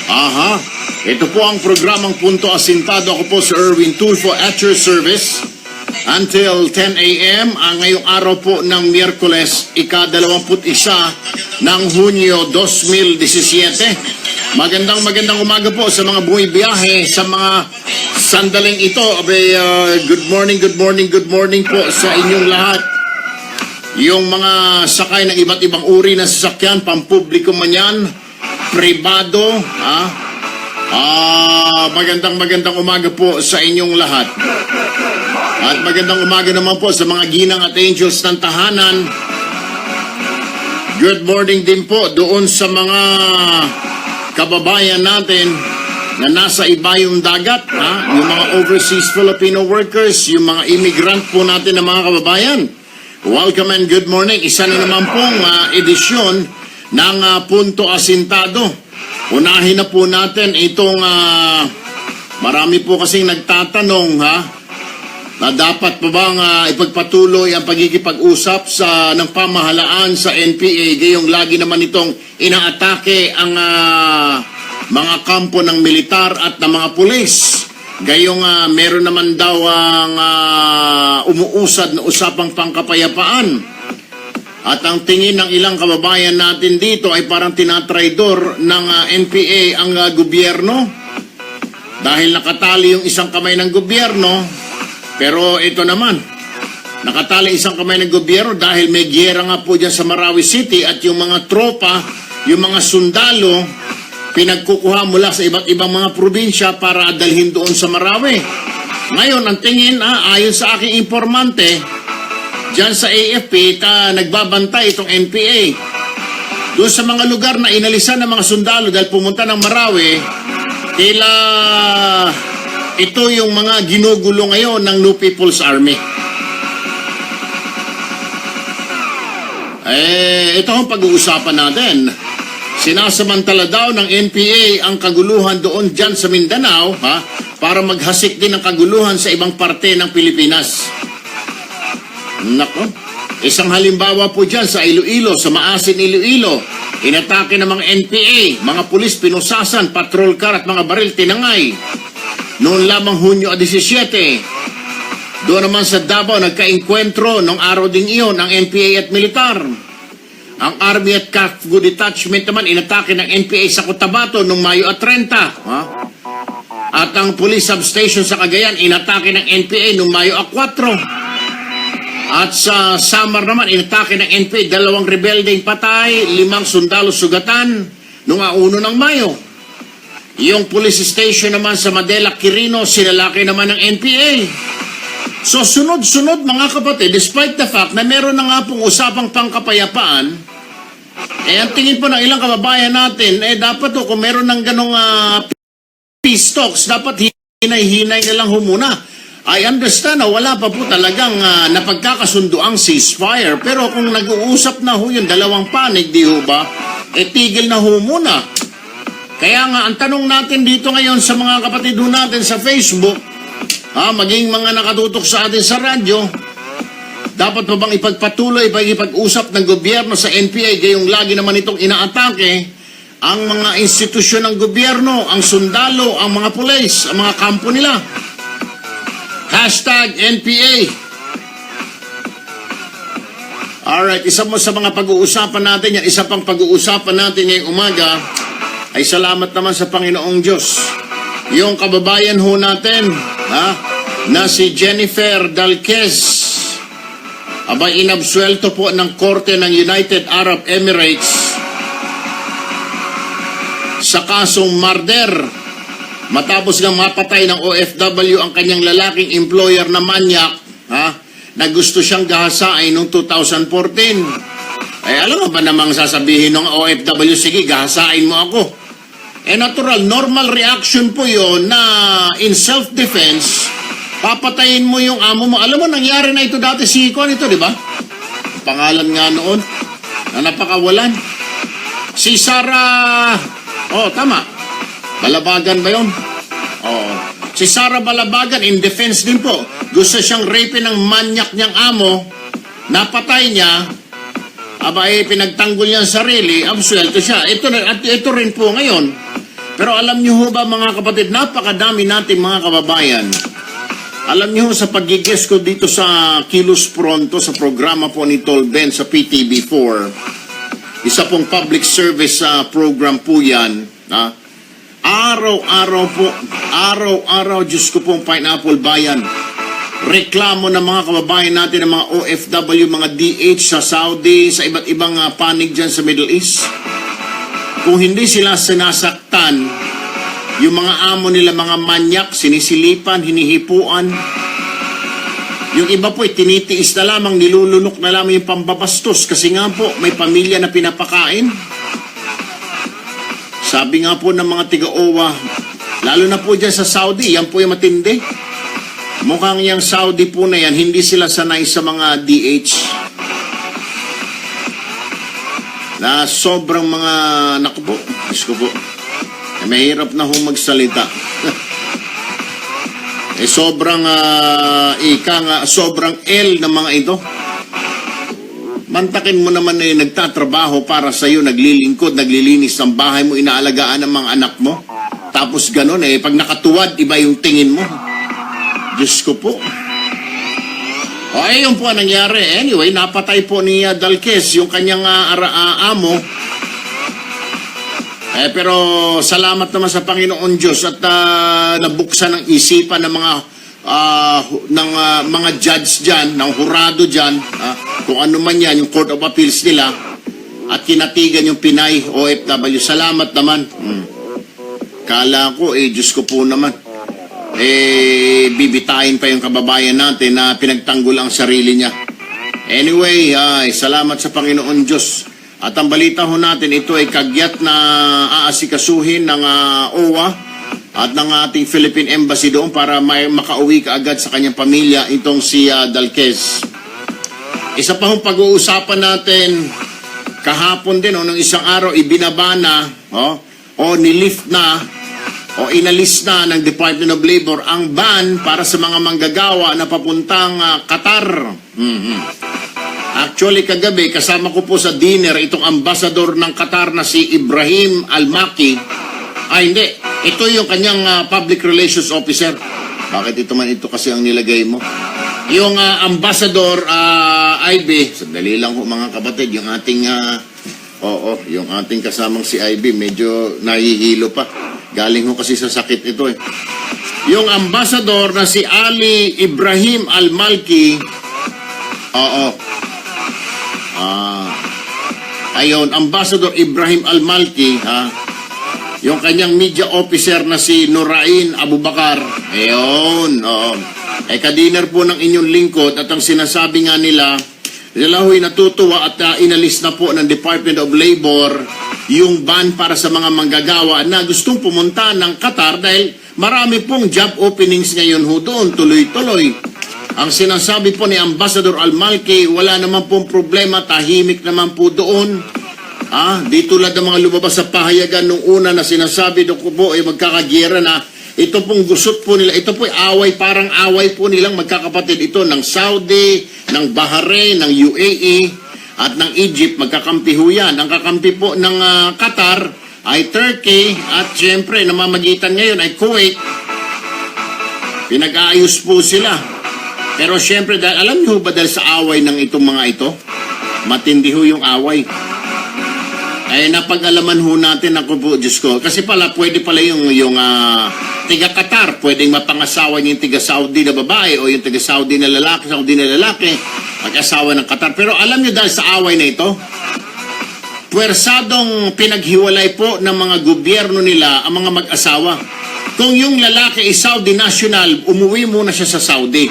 Aha, ito po ang programang Punto Asintado. Ako po si Erwin Tulfo at your service until 10 a.m. ang ngayong araw po ng Miyerkules, ika-21 ng Hunyo 2017. Magandang umaga po sa mga bumibiyahe sa mga sandaling ito. Good morning po sa inyong lahat. Yung mga sakay ng iba't ibang uri ng sasakyan, pampubliko man yan, pribado, magandang umaga po sa inyong lahat. At magandang umaga naman po sa mga ginang at angels ng tahanan. Good morning din po doon sa mga kababayan natin na nasa ibayong dagat, yung mga overseas Filipino workers, yung mga immigrant po natin na mga kababayan. Welcome and good morning. Isa na naman pong edisyon ng Punto Asintado. Unahin na po natin itong marami po kasing nagtatanong na dapat pa bang ipagpatuloy ang pagkikipag-usap ng pamahalaan sa NPA, gayong lagi naman itong inaatake ang mga kampo ng militar at ng mga pulis. Gayong meron naman daw ang umuusad na usapang pangkapayapaan. At ang tingin ng ilang kababayan natin dito ay parang tinatraidor ng NPA ang gobyerno. Dahil nakatali yung isang kamay ng gobyerno, pero ito naman, nakatali isang kamay ng gobyerno dahil may giyera nga po dyan sa Marawi City at yung mga tropa, yung mga sundalo, pinagkukuha mula sa iba't ibang mga probinsya para dalhin doon sa Marawi. Ngayon, ang tingin, ayon sa aking informante, dyan sa AFP, nagbabantay itong NPA. Doon sa mga lugar na inalisan ng mga sundalo dahil pumunta ng Marawi, tila ito yung mga ginugulo ngayon ng New People's Army. Ito ang pag-uusapan natin. Sinasamantala daw ng NPA ang kaguluhan doon dyan sa Mindanao para maghasik din ng kaguluhan sa ibang parte ng Pilipinas. Nako, isang halimbawa po dyan sa Iloilo, sa Maasin, Iloilo. Inatake ng mga NPA, mga pulis pinusasan, patrol car at mga baril tinangay. Noon lamang Hunyo 17. Doon naman sa Davao, nagka-enkwentro nung araw ding iyon ang NPA at militar. Ang Army at CAFGO Detachment naman inatake ng NPA sa Cotabato noong Mayo at 30. At ang police substation sa Cagayan inatake ng NPA noong Mayo at 4. At sa Samar naman inatake ng NPA 2 rebeldeng patay, 5 sundalo sugatan noong 1 ng Mayo. Yung police station naman sa Madela Quirino sinalaki naman ng NPA. So sunod-sunod mga kapatid, despite the fact na meron na nga pong usapang pangkapayapaan, ang tingin po ng ilang kababayan natin, dapat kung meron ng ganong peace talks, dapat hinay-hinay na lang muna. I understand na wala pa po talagang napagkakasundo ang ceasefire, pero kung nag-uusap na yun, dalawang panig, di ho ba, tigil na muna. Kaya nga, ang tanong natin dito ngayon sa mga kapatid natin sa Facebook, maging mga nakatutok sa atin sa radyo, dapat pa bang ipagpatuloy, ipag-usap ng gobyerno sa NPA, gayong lagi naman itong inaatake ang mga institusyon ng gobyerno, ang sundalo, ang mga pulis, ang mga kampo nila. #NPA. Alright, isa mo sa mga pag-uusapan natin yan, isa pang pag-uusapan natin ngayong umaga, ay salamat naman sa Panginoong Diyos. Yung kababayan ho natin, na si Jennifer Dalquez, inabsuelto po ng korte ng United Arab Emirates sa kasong murder matapos ng mapatay ng OFW ang kanyang lalaking employer na manyak na gusto siyang gahasain noong 2014. Alam mo ba namang sasabihin ng OFW, sige gahasain mo ako. Natural, normal reaction po yon na in self-defense, papatayin mo yung amo mo. Alam mo, nangyari na ito dati si Icon ito, di ba? Pangalan nga noon, na napakawalan. Si Sarah, tama. Balabagan ba yun? Si Sarah Balabagan, in defense din po. Gusto siyang rape ng manyak niyang amo, napatay niya, pinagtanggol niya ang sarili, absuelto siya. Ito rin po ngayon. Pero alam niyo ho ba mga kapatid, napakadami natin mga kababayan. Alam niyo ho, sa pag-guest ko dito sa Kilos Pronto, sa programa po ni Tol Ben sa PTV4, isa pong public service program po yan. Araw-araw, Diyos ko pong Pineapple Bayan. Reklamo ng mga kababayan natin, ng mga OFW, mga DH sa Saudi, sa iba't ibang panig dyan sa Middle East. Kung hindi sila sinasaktan, yung mga amo nila, mga manyak, sinisilipan, hinihipuan. Yung iba po, tinitiis na lamang, nilulunok na lamang yung pambabastos kasi nga po, may pamilya na pinapakain. Sabi nga po ng mga tiga-OWA, lalo na po dyan sa Saudi, yan po yung matindi. Mukhang yung Saudi po na yan, hindi sila sanay sa mga DH. Na sobrang mga, naku po, Diyos ko po, mahirap na hong magsalita. Sobrang, sobrang L ng mga ito. Mantakin mo naman nagtatrabaho para sa'yo, naglilingkod, naglilinis ng bahay mo, inaalagaan ng mga anak mo. Tapos ganun pag nakatuwad, iba yung tingin mo. Diyos ko po. Yun po ang nangyari. Anyway, napatay po ni Dalquez yung kanyang amo. Pero salamat naman sa Panginoon Diyos at nabuksan ng isipan ng mga judge dyan, ng hurado dyan, kung ano man yan, yung Court of Appeals nila, at kinatigan yung Pinay OFW. Salamat naman. Kala ko, Diyos ko po naman, bibitayin pa yung kababayan natin na pinagtanggol ang sarili niya. Anyway, salamat sa Panginoon Diyos. At ang balita ho natin, ito ay kagyat na aasikasuhin ng OWA at ng ating Philippine Embassy doon para makauwi kaagad sa kanyang pamilya itong si Dalquez. Isa pa hong pag-uusapan natin, kahapon din, nung isang araw, ibinaba na, nilift na, o inalis na ng Department of Labor ang ban para sa mga manggagawa na papuntang Qatar. Actually, kagabi, kasama ko po sa dinner itong ambassador ng Qatar na si Ibrahim Al-Maki. Hindi. Ito yung kanyang public relations officer. Bakit ito man ito kasi ang nilagay mo? Yung ambassador IB, sandali lang ho mga kapatid, yung ating, yung ating kasamang si IB, medyo nahihilo pa. Galing ho kasi sa sakit ito Yung ambassador na si Ali Ibrahim Al-Malki, ayun, Ambassador Ibrahim Al-Malki, yung kanyang media officer na si Nurain Abubakar, ayun, kadiner po ng inyong lingkod at ang sinasabi nga nila ho'y natutuwa at inalis na po ng Department of Labor yung ban para sa mga manggagawa na gustong pumunta ng Qatar dahil marami pong job openings ngayon ho doon, tuloy-tuloy. Ang sinasabi po ni Ambassador Al-Malki, wala naman pong problema, tahimik naman po doon. Di tulad ng mga lumabas sa pahayagan nung una na sinasabi doon po ay magkakagyera na ito pong gusot po nila, ito po ay away, parang away po nilang magkakapatid ito ng Saudi, ng Bahrain, ng UAE, at ng Egypt, magkakampi ho yan. Ang kakampi po ng Qatar ay Turkey, at syempre, namamagitan ngayon ay Kuwait. Pinag-aayos po sila. Pero syempre, alam niyo ba dahil sa away ng itong mga ito, matindi ho yung away. Napag-alaman ho natin, ako po, Diyos ko. Kasi pala, pwede pala yung tiga-Qatar, pwedeng mapangasawa niya yung tiga-Saudi na babae o yung tiga-Saudi na lalaki, mag-asawa ng Qatar. Pero alam niyo dahil sa away na ito, puwersadong pinaghiwalay po ng mga gobyerno nila ang mga mag-asawa. Kung yung lalaki ay Saudi national, umuwi muna siya sa Saudi.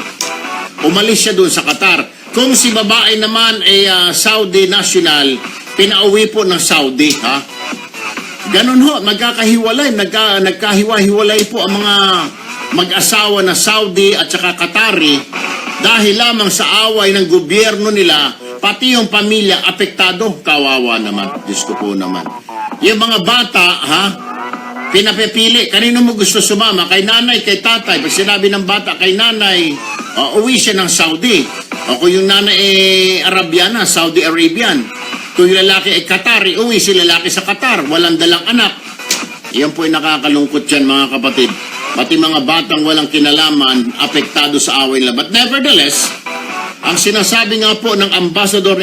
Umalis siya doon sa Qatar. Kung si babae naman ay Saudi national, pinauwi po ng Saudi. Ganun ho, magkakahiwalay, nagkahiwa-hiwalay po ang mga mag-asawa na Saudi at saka Qatari dahil lamang sa away ng gobyerno nila, pati yung pamilya apektado. Kawawa naman, Diyos ko po naman. Yung mga bata, pinapipili, kanino mo gusto sumama? Kay nanay, kay tatay. Pag sinabi ng bata, kay nanay, uwi siya ng Saudi. O kung yung nanay ay Arabiana, Saudi Arabian. Kung yung lalaki ay Qatari, uwi si lalaki sa Qatar. Walang dalang anak. Iyan po ay nakakalungkot yan, mga kapatid. Pati mga batang walang kinalaman, apektado sa away nila. But nevertheless, ang sinasabi nga po ng Ambassador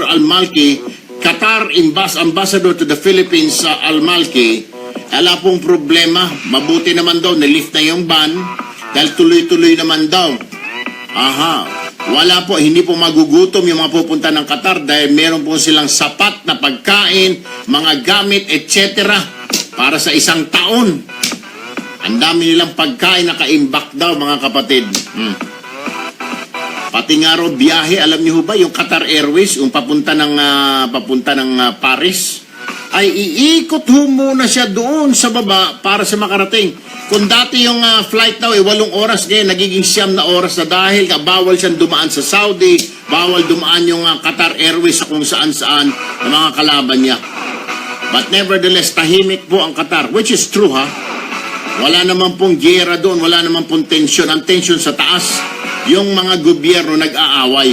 Al-Malki, Qatar Ambassador to the Philippines sa Al-Malki, ala pong problema. Mabuti naman daw, nilift na yung ban dahil tuloy-tuloy naman daw. Wala po, hindi po magugutom yung mga pupunta ng Qatar dahil meron po silang sapat na pagkain, mga gamit, etc. para sa isang taon. Ang dami nilang pagkain naka-imbak daw, mga kapatid. Pati nga raw biyahe, alam niyo ba, yung Qatar Airways, yung papunta ng Paris, ay iikot muna siya doon sa baba para sa makarating. Kung dati yung flight daw 8 oras, ngayon nagiging 9 na oras na dahil bawal siyang dumaan sa Saudi, bawal dumaan yung Qatar Airways sa kung saan-saan ng mga kalaban niya. But nevertheless, tahimik po ang Qatar, which is true, ha? Wala naman pong giyera doon, wala naman pong tensyon. Ang tensyon sa taas, yung mga gobyerno nag-aaway.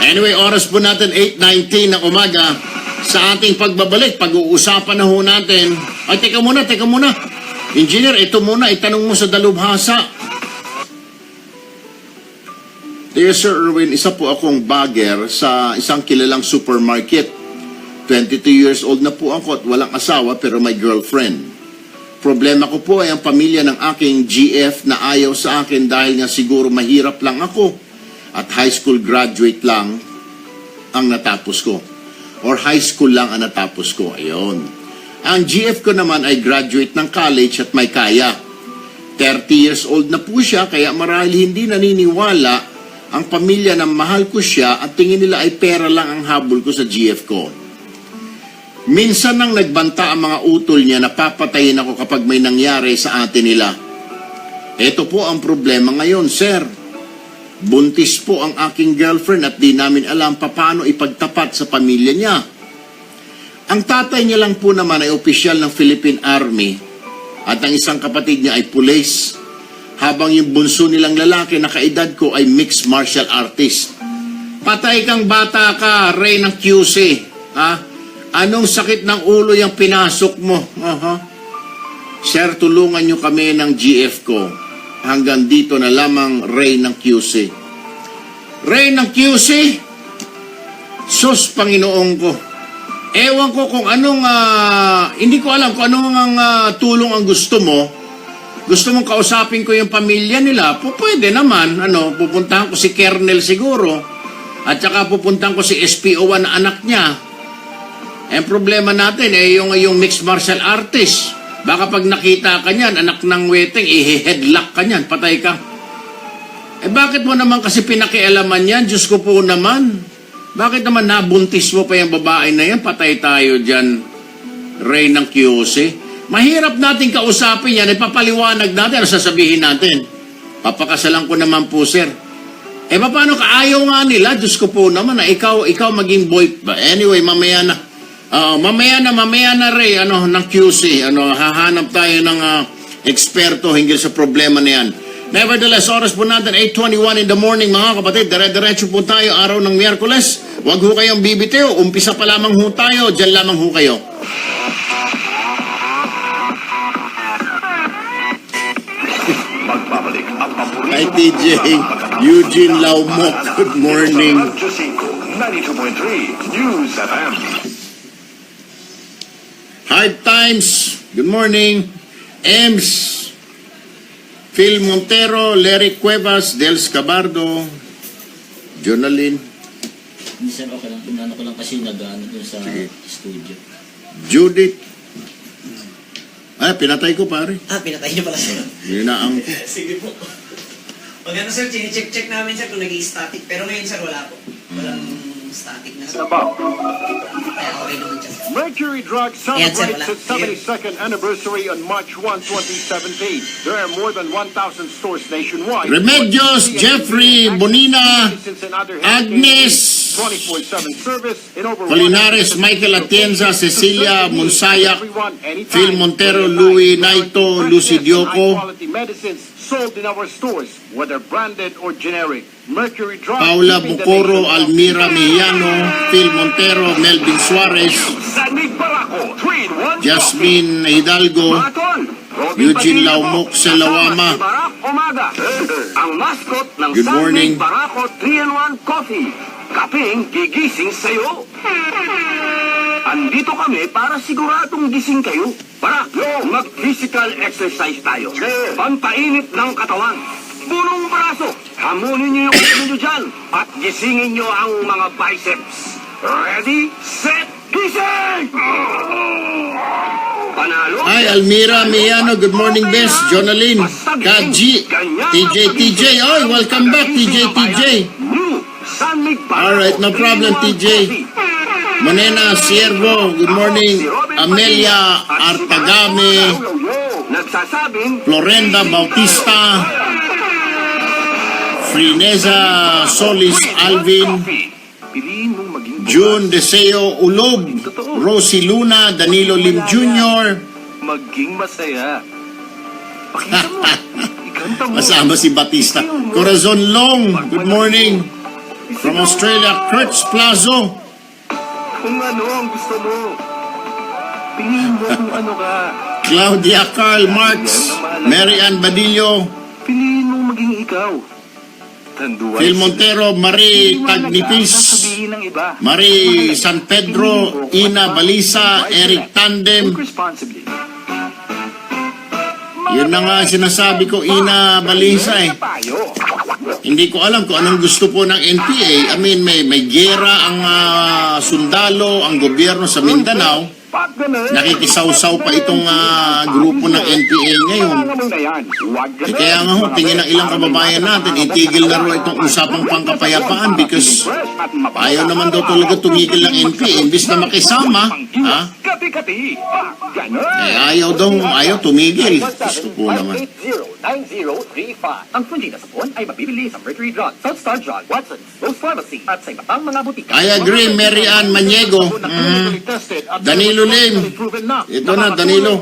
Anyway, oras po natin 8:19 ng umaga. Sa ating pagbabalik, pag-uusapan na ho natin. Ay, teka muna. Engineer, ito muna, itanong mo sa dalubhasa. Dear Sir Erwin, isa po akong bagger sa isang kilalang supermarket. 22 years old na po ako at walang asawa pero may girlfriend. Problema ko po ay ang pamilya ng aking GF na ayaw sa akin dahil nga siguro mahirap lang ako at high school graduate lang ang natapos ko. Or high school lang ang natapos ko. Ayun. Ang GF ko naman ay graduate ng college at may kaya. 30 years old na po siya kaya marahil hindi naniniwala ang pamilya na mahal ko siya at tingin nila ay pera lang ang habol ko sa GF ko. Minsan nang nagbanta ang mga utol niya na papatayin ako kapag may nangyari sa atin nila. Ito po ang problema ngayon, sir. Buntis po ang aking girlfriend at di namin alam paano ipagtapat sa pamilya niya. Ang tatay niya lang po naman ay opisyal ng Philippine Army at ang isang kapatid niya ay pulis. Habang yung bunso nilang lalaki na kaedad ko ay mixed martial artist. Patay kang bata ka, Ray ng QC. Ha? Anong sakit ng ulo yung pinasok mo? Sir, tulungan nyo kami ng GF ko. Hanggang dito na lamang, Ray ng QC. Ray ng QC? Sus, Panginoon ko. Ewan ko kung anong, hindi ko alam kung anong tulong ang gusto mo. Gusto mong kausapin ko yung pamilya nila? Pwede naman, pupuntahan ko si Kernel siguro. At saka pupuntahan ko si SPO1 na anak niya. Ang problema natin yung mixed martial artist. Baka pag nakita ka niyan, anak ng weteng, i-headlock ka niyan, patay ka. Bakit mo naman kasi pinakialaman yan? Diyos ko po naman. Bakit naman nabuntis mo pa yung babae na yan? Patay tayo dyan, Ray ng QC. Mahirap natin kausapin yan, ipapaliwanag natin, ano sasabihin natin? Papakasalan ko naman po, sir. Paano ka ayaw nga nila? Diyos ko po naman, na ikaw maging boy. Anyway, mamaya na Ray, ng QC, hahanap tayo ng eksperto hinggil sa problema na yan. Nevertheless, oras po natin, 8:21 in the morning, mga kapatid. Dire-diretso po tayo, araw ng Miyerkules. Huwag ho kayong bibitiw, umpisa pa lamang ho tayo, dyan lamang ho kayo. Magbabalik ang paborito. Hi, TJ. Eugene Laumok, good morning. 92.3 News FM. Hard Times, good morning. Ems, Phil Montero, Larry Cuevas, Dels Cabardo, Jonalyn, Minsan okay lang, pinano ko lang kasi nag-ano dun sa studio. Judith. Pinatay ko, pare. Pinatay niyo pala sir. Yunaan ko. Sige po. Pag ano sir, check namin sir kung nag-i-static. Pero ngayon sir, wala po. Walang static na sir. Kaya okay naman siya sir. Mercury Drug Ayan, sir, celebrates wala. its 72nd anniversary on March 1, 2017. There are more than 1,000 stores nationwide. Remedios, Jeffrey, Bonina, Agnes, 24/7 service in over Colinares, Michael Atienza, Cecilia Monsayak, Phil Montero, Louis Naito, Lucy Dioco, sold in our stores, whether branded or generic. Mercury Drug. Paula keeping the Bucoro, nation- Almira Mejano, Phil Montero, Melvin Suarez, Sanmig Barako, 3-in-1 Jasmine Hidalgo, Eugene Laumok Selawama. Ang mascot ng Good morning. Sanmig Barako 3-in-1 Coffee. Kaping gigising sa'yo. Andito kami para siguradong gising kayo. Barak, mag-physical exercise tayo. Pampainit ng katawan. Punong braso. Hamunin niyo yung ulo niyo dyan. At gisingin niyo ang mga biceps. Ready, set, gising! Panalo? Hi, Almira Mejano. Good morning, Bes. Jonaline, Kaji, TJ. Oy, welcome back, TJ. Alright, no problem, TJ. Monena Siervo, good morning. Amelia Artagame, Nagsasabing, Florenda Bautista, Frineza Solis Alvin, piliin mong maging June Deseo Ulob, Rosie Luna, Danilo Lim Jr., maging masaya. Pakita mo. Ikanta mo. kasama si Batista. Corazon Long, good morning. From Australia, Kurtz Plazo, Kung ano ang gusto mo. Piliin mo kung ano ka. Claudia Carl Marx, Mary Ann Badillo, Piliin mong maging ikaw. Tanduay. Phil Montero, Marie Tagnipis, Sabihin ng iba. Marie San Pedro, Ina Balisa, Eric Tandem. Think responsibly. Yun na nga sinasabi ko, Ina Balisa eh. Payo. Hindi ko alam kung anong gusto po ng NPA. I mean, may gera ang sundalo, ang gobyerno sa Mindanao. Pag ganun, Nakikisaw-saw pa itong grupo ng NPA ngayon. kailangan mo na yan. Huwag ganun. Kaya nga ho, tingin ng ilang kababayan natin, itigil na ro itong usapang pangkapayapaan because ayaw naman daw talaga tumigil ng NPA. Imbis na makisama, ha? Kati-kati. Ganun. Ayaw tumigil. Gusto po naman. 580-9035. Ang fungi na sapon ay mabibili sa Mercury Drug, Southstar Drug, Watson's, Rose Pharmacy, at sa iba pang mga butika. I agree, Mary Ann Maniego. Danilo Lim. Ito na, Danilo.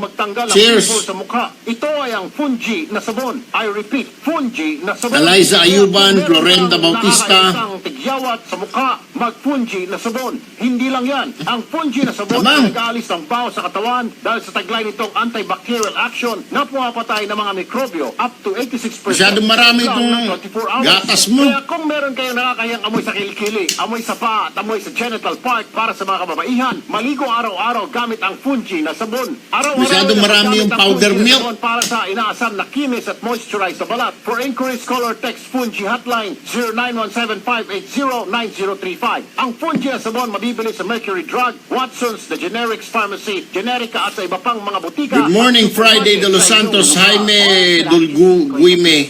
Cheers. Sa mukha. Ito ay ang Fungi na sabon. I repeat, Fungi na sabon. Eliza Ayuban, Florenda Bautista. Isang tigyawat sa mukha, mag-Fungi na sabon. Hindi lang yan. Ang Fungi na sabon Tamang. ay nag-aalis ng baho sa katawan dahil sa taglay nitong antibacterial action na pumapatay ng mga mikrobyo up to 86%. Masyadong marami itong lang ng 24 hours. gatas mo. Kaya kung meron kayong nakakayang amoy sa kilikili, amoy sa paa at amoy sa genital part para sa mga kababaihan, maligo araw-araw gamit ang Fungi na sabon. Araw-araw Masyadong marami yung gamit ang powder Fungi na milk. sabon para sa inaasam na kinis at moisturize sa balat. For inquiries, call or text Fungi hotline 0917-580-9035. Ang Fungi na sabon mabibili sa Mercury Drug, Watson's, The Generics Pharmacy, Generica at sa iba pang mga butika. Good morning, Friday de Los Santos, Jaime Dulguime,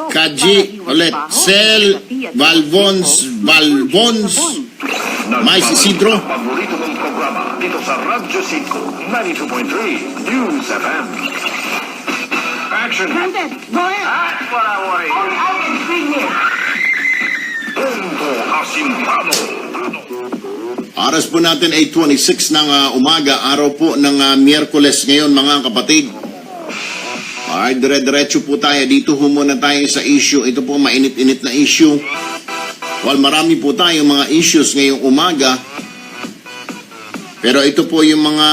Kaji, ulit, Sel, Valvons, Mais Isidro. Paborito mong programa dito sa Radyo 5, 92.3 News FM. Action! At parawari! Punto Asimpano! Oras po natin ay 26 ng umaga, araw po ng Miyerkules ngayon mga kapatid. Alright, dire-diretso po tayo. Dito ho muna tayo sa issue. Ito po mainit-init na issue. While marami po tayo mga issues ngayong umaga, pero ito po yung mga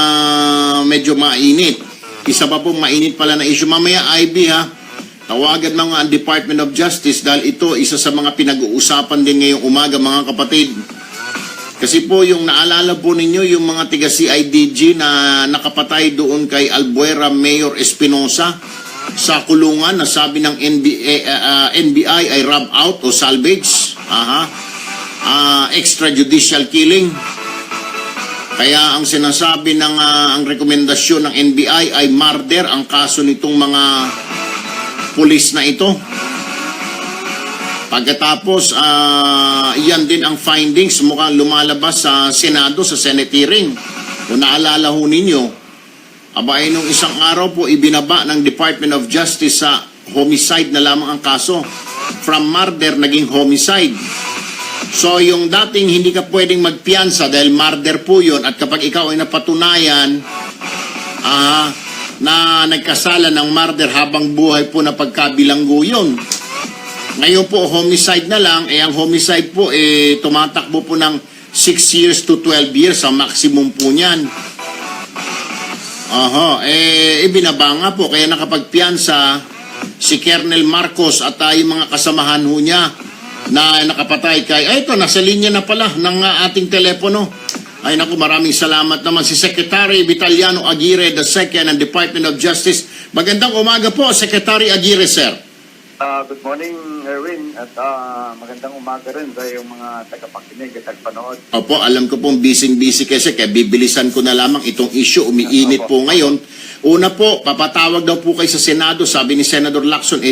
medyo mainit. Isa pa po mainit pala na issue. Mamaya, IB ha, tawagan ng Department of Justice dahil ito isa sa mga pinag-uusapan din ngayong umaga mga kapatid. Kasi po yung naalala po ninyo yung mga tiga CIDG na nakapatay doon kay Albuera Mayor Espinosa sa kulungan na sabi ng NBI ay rob out o salvage. Extrajudicial killing. Kaya ang sinasabi ng ang rekomendasyon ng NBI ay murder ang kaso nitong mga pulis na ito. Pagkatapos, yan din ang findings mukhang lumalabas sa Senado, sa Senate hearing. Kung naalala ho ninyo, abay nung isang araw po ibinaba ng Department of Justice sa homicide na lamang ang kaso. From murder, naging homicide. So yung dating hindi ka pwedeng magpiyansa dahil murder po yun at kapag ikaw ay napatunayan, na nagkasala ng murder habang buhay po na pagkabilanggo yun. Ngayon po, homicide na lang, ang homicide po, tumatakbo po ng 6 years to 12 years, ang maximum po niyan. Ibinaba nga po, kaya nakapagpiyansa si Colonel Marcos at yung mga kasamahan ho niya na nakapatay kay, ito, nasa linya na pala ng ating telepono. Ay naku, maraming salamat naman si Secretary Vitaliano Aguirre II ng Department of Justice. Magandang umaga po, Secretary Aguirre, sir. Good morning, Erwin, at magandang umaga rin sa iyong mga tagapakinig at tagapanood. Opo, alam ko pong busy kasi kaya bibilisan ko na lamang itong issue. Umiinit po ngayon. Una po, papatawag daw po kayo sa Senado, sabi ni Senator Lacson,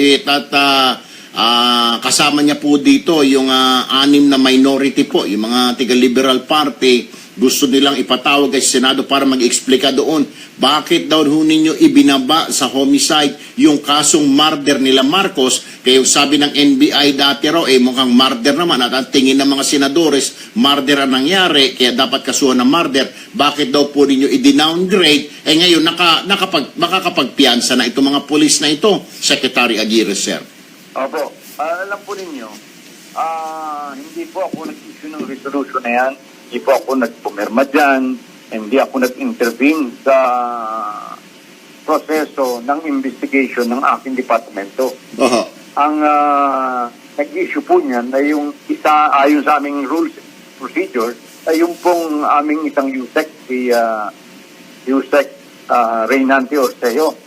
kasama niya po dito yung 6 na minority po, yung mga tiga-Liberal Party. Gusto nilang ipatawag kay Senado para mag-explika doon bakit daw ho ninyo ibinaba sa homicide yung kasong murder nila Marcos. Kaya sabi ng NBI dati raw, mukhang murder naman at ang tingin ng mga senadores, murder ang nangyari, kaya dapat kasuhan ng murder. Bakit daw po ninyo i-downgrade? Ngayon, makakapagpiyansa na itong mga polis na ito, Secretary Aguirre, sir. Opo, alam po ninyo, hindi po ako nag-issue ng resolution na yan. Hindi po ako nagpumirma dyan. Hindi ako nag-intervene sa proseso ng investigation ng aking departamento. Ang nag-issue po niyan ay yung isa, ayon sa aming rules and procedures, ay yung pong aming isang USEC, si USEC Reynante Orteo.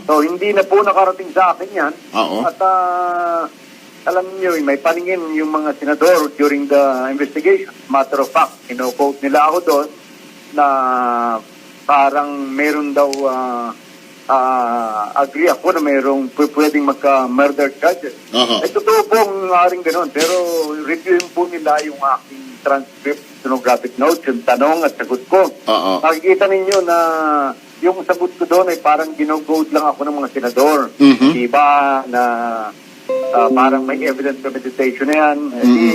So, hindi na po nakarating sa akin yan. At alam niyo, may paningin yung mga senador during the investigation. Matter of fact, quote nila ako doon na parang meron daw, agree ako na mayroong pwedeng magka-murder charges. Totoo pong maaaring ganoon, pero reviewin po nila yung aking transcript, stenographic notes, yung tanong at sagot ko. Makikita ninyo na yung sagot ko doon ay parang ginogode lang ako ng mga senador. Diba na parang may evidence premeditation na yan.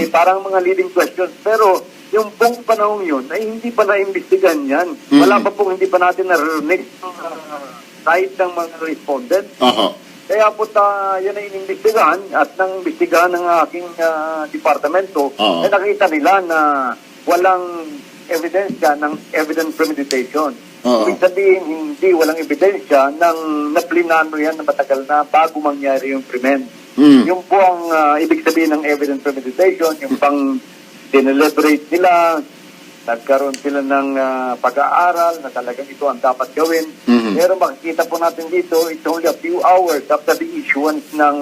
Parang mga leading questions. Pero yung pong panahon yun ay hindi pa na-imbestigan yan. Wala pa pong hindi pa natin narinig side ng mga respondent. Kaya po yan ay inimbestigahan at nang imbestigahan ng aking departamento ay nakita nila na walang ebidensya ng evidence premeditation. Ibig sabihin, walang ebidensya ng naplinano yan na matagal na bago mangyari yung krimen. Yung po ang ibig sabihin ng evidence premeditation, yung pang dineliberate nila, nagkaroon sila ng pag-aaral na talagang ito ang dapat gawin. Pero makikita po natin dito, it's only a few hours after the issuance ng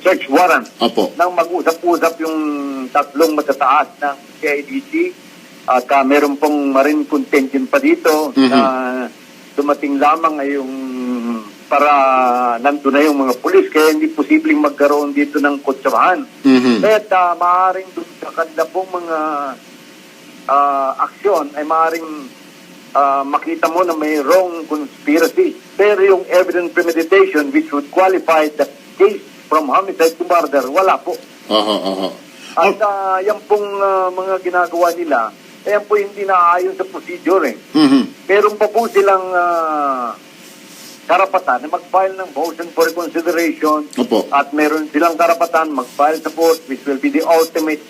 search warrant nang mag-usap-usap yung tatlong matataas ng CIDG at meron pong marine contingent pa dito na dumating lamang ay yung para nandun na yung mga pulis, kaya hindi posibleng magkaroon dito ng kutsamahan. Kaya maaaring doon sa kanila pong mga aksyon ay maaaring makita mo na may wrong conspiracy. Pero yung evidence premeditation which would qualify the case from homicide to murder, wala po. At yan pong mga ginagawa nila, yan po hindi naaayon sa procedure. Meron pa po silang karapatan na mag-file ng motion for reconsideration at meron silang karapatan mag-file sa court which will be the ultimate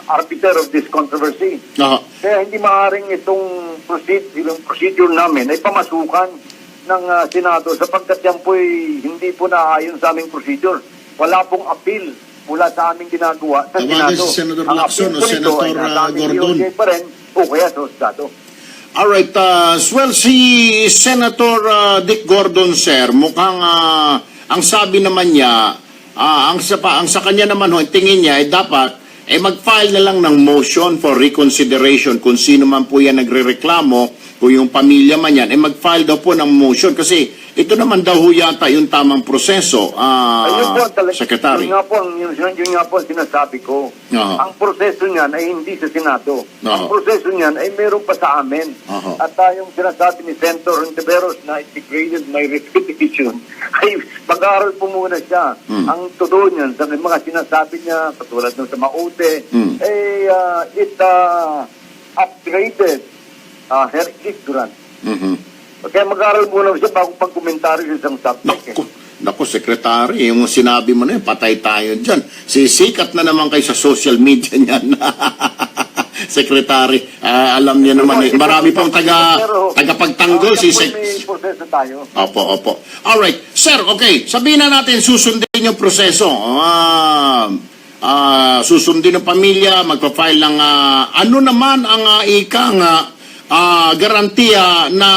arbiter of this controversy. Kaya hindi maaaring itong procedure namin ay pamasukan ng Senado sapagkat yan po hindi po naayon sa aming procedure. Wala pong appeal mula sa aming ginagawa sa Senado. Si Senator Lacson o Senator Gordon. Pa rin, o kaya sa Senado. Alright, well, si Senator Dick Gordon, sir, mukhang ang sabi naman niya, ang sa kanya naman, tingin niya, dapat mag-file na lang ng motion for reconsideration kung sino man po yan nagre-reklamo, kung yung pamilya man yan, mag-file daw po ng motion kasi ito naman daw yata yung tamang proseso, Secretary. Yun nga po ang sinasabi ko. Ang proseso niyan ay hindi sa Senado. Ang proseso niyan ay meron pa sa amin. At yung sinasabi ni Senator Ontiveros na integrated my repetition ay mag-aaral po muna siya. Ang totoo niyan sa mga sinasabi niya, patulad ng sa Maute, it upgraded Herkis Duran. Mhm. Kaya mag-aaral muna siya bago pag-komentaryo sa isang subject. Naku, Secretary, yung sinabi mo na yun, patay tayo dyan. Sisikat na naman kayo sa social media niyan. Secretary, alam niya naman, marami pong tagapagtanggol si May proseso tayo. Opo. Alright. Sir, okay. Sabihin na natin, susundin yung proseso. Susundin ng pamilya, magpa-file ng ano naman ang garantiya na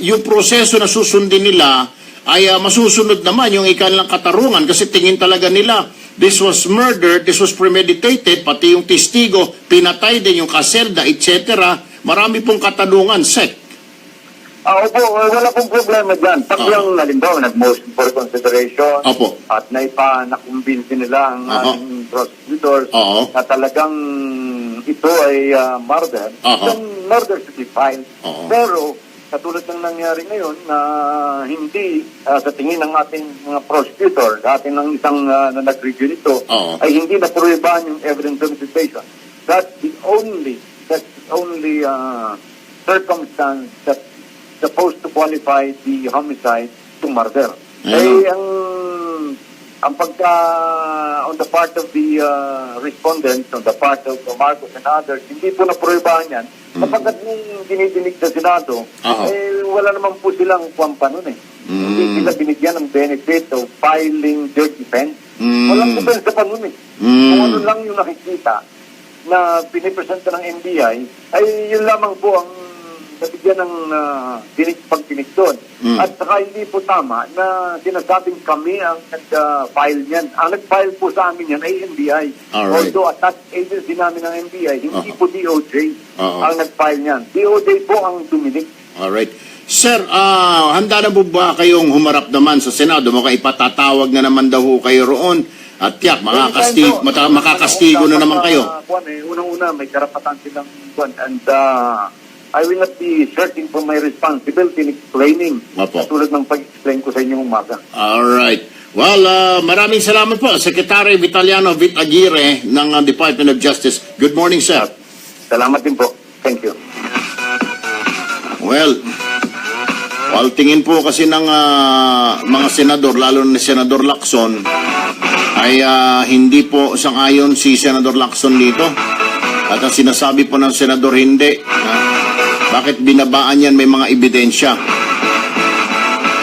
yung proseso na susundin nila ay masusunod naman yung ikalang katarungan kasi tingin talaga nila this was murder, this was premeditated, pati yung testigo, pinatay din yung kaselda, etc. Marami pong katanungan, Sec. Opo, wala pong problema dyan. Pag lang, halimbawa, nag-motion for consideration Opo. at nakumbinsi nila ang ating prosecutors na talagang ito ay murder, then murder should be filed. Pero, katulad ng nangyari ngayon na hindi sa tingin ng ating mga prosecutor, sa ating ng isang na nag-review nito, ay hindi na-prohibahan yung evidence solicitation. That's the only circumstance that supposed to qualify the homicide to murder. Ay ang pagka on the part of the respondents, on the part of Marcos and others, hindi po na-prohibahan yan. Kapag nung dinidinig sa Senado, wala naman po silang kwampa nun eh. Hindi sila binigyan ng benefit of filing their defense. Walang defense pa nun eh. Kung ano lang yung nakikita na pinipresenta ng NBI, ay yun lamang po ang nabigyan ng pagtinig doon. At saka hindi po tama na sinasabing kami ang nag-file niyan. Ang nag-file po sa amin yan ay NBI. Although attached agency namin ng NBI, hindi po DOJ ang nag-file niyan. DOJ po ang duminig. Alright. Sir, handa na po ba kayong humarap naman sa Senado? Makapatatawag na naman daw kayo roon. At yak, makakastigo na naman kayo. Unang-una, may karapatan silang and I will not be searching for my responsibility in explaining. Katulad ng pag-explain ko sa inyong umaga. Alright. Well, maraming salamat po, Secretary Vitaliano Vit Aguirre ng Department of Justice. Good morning, sir. Salamat din po. Thank you. Well, tingin po kasi ng mga senador, lalo na Senador Lacson, ay hindi po sang-ayon si Senador Lacson dito. At ang sinasabi po ng Senador hindi. Bakit binabaan yan? May mga ebidensya.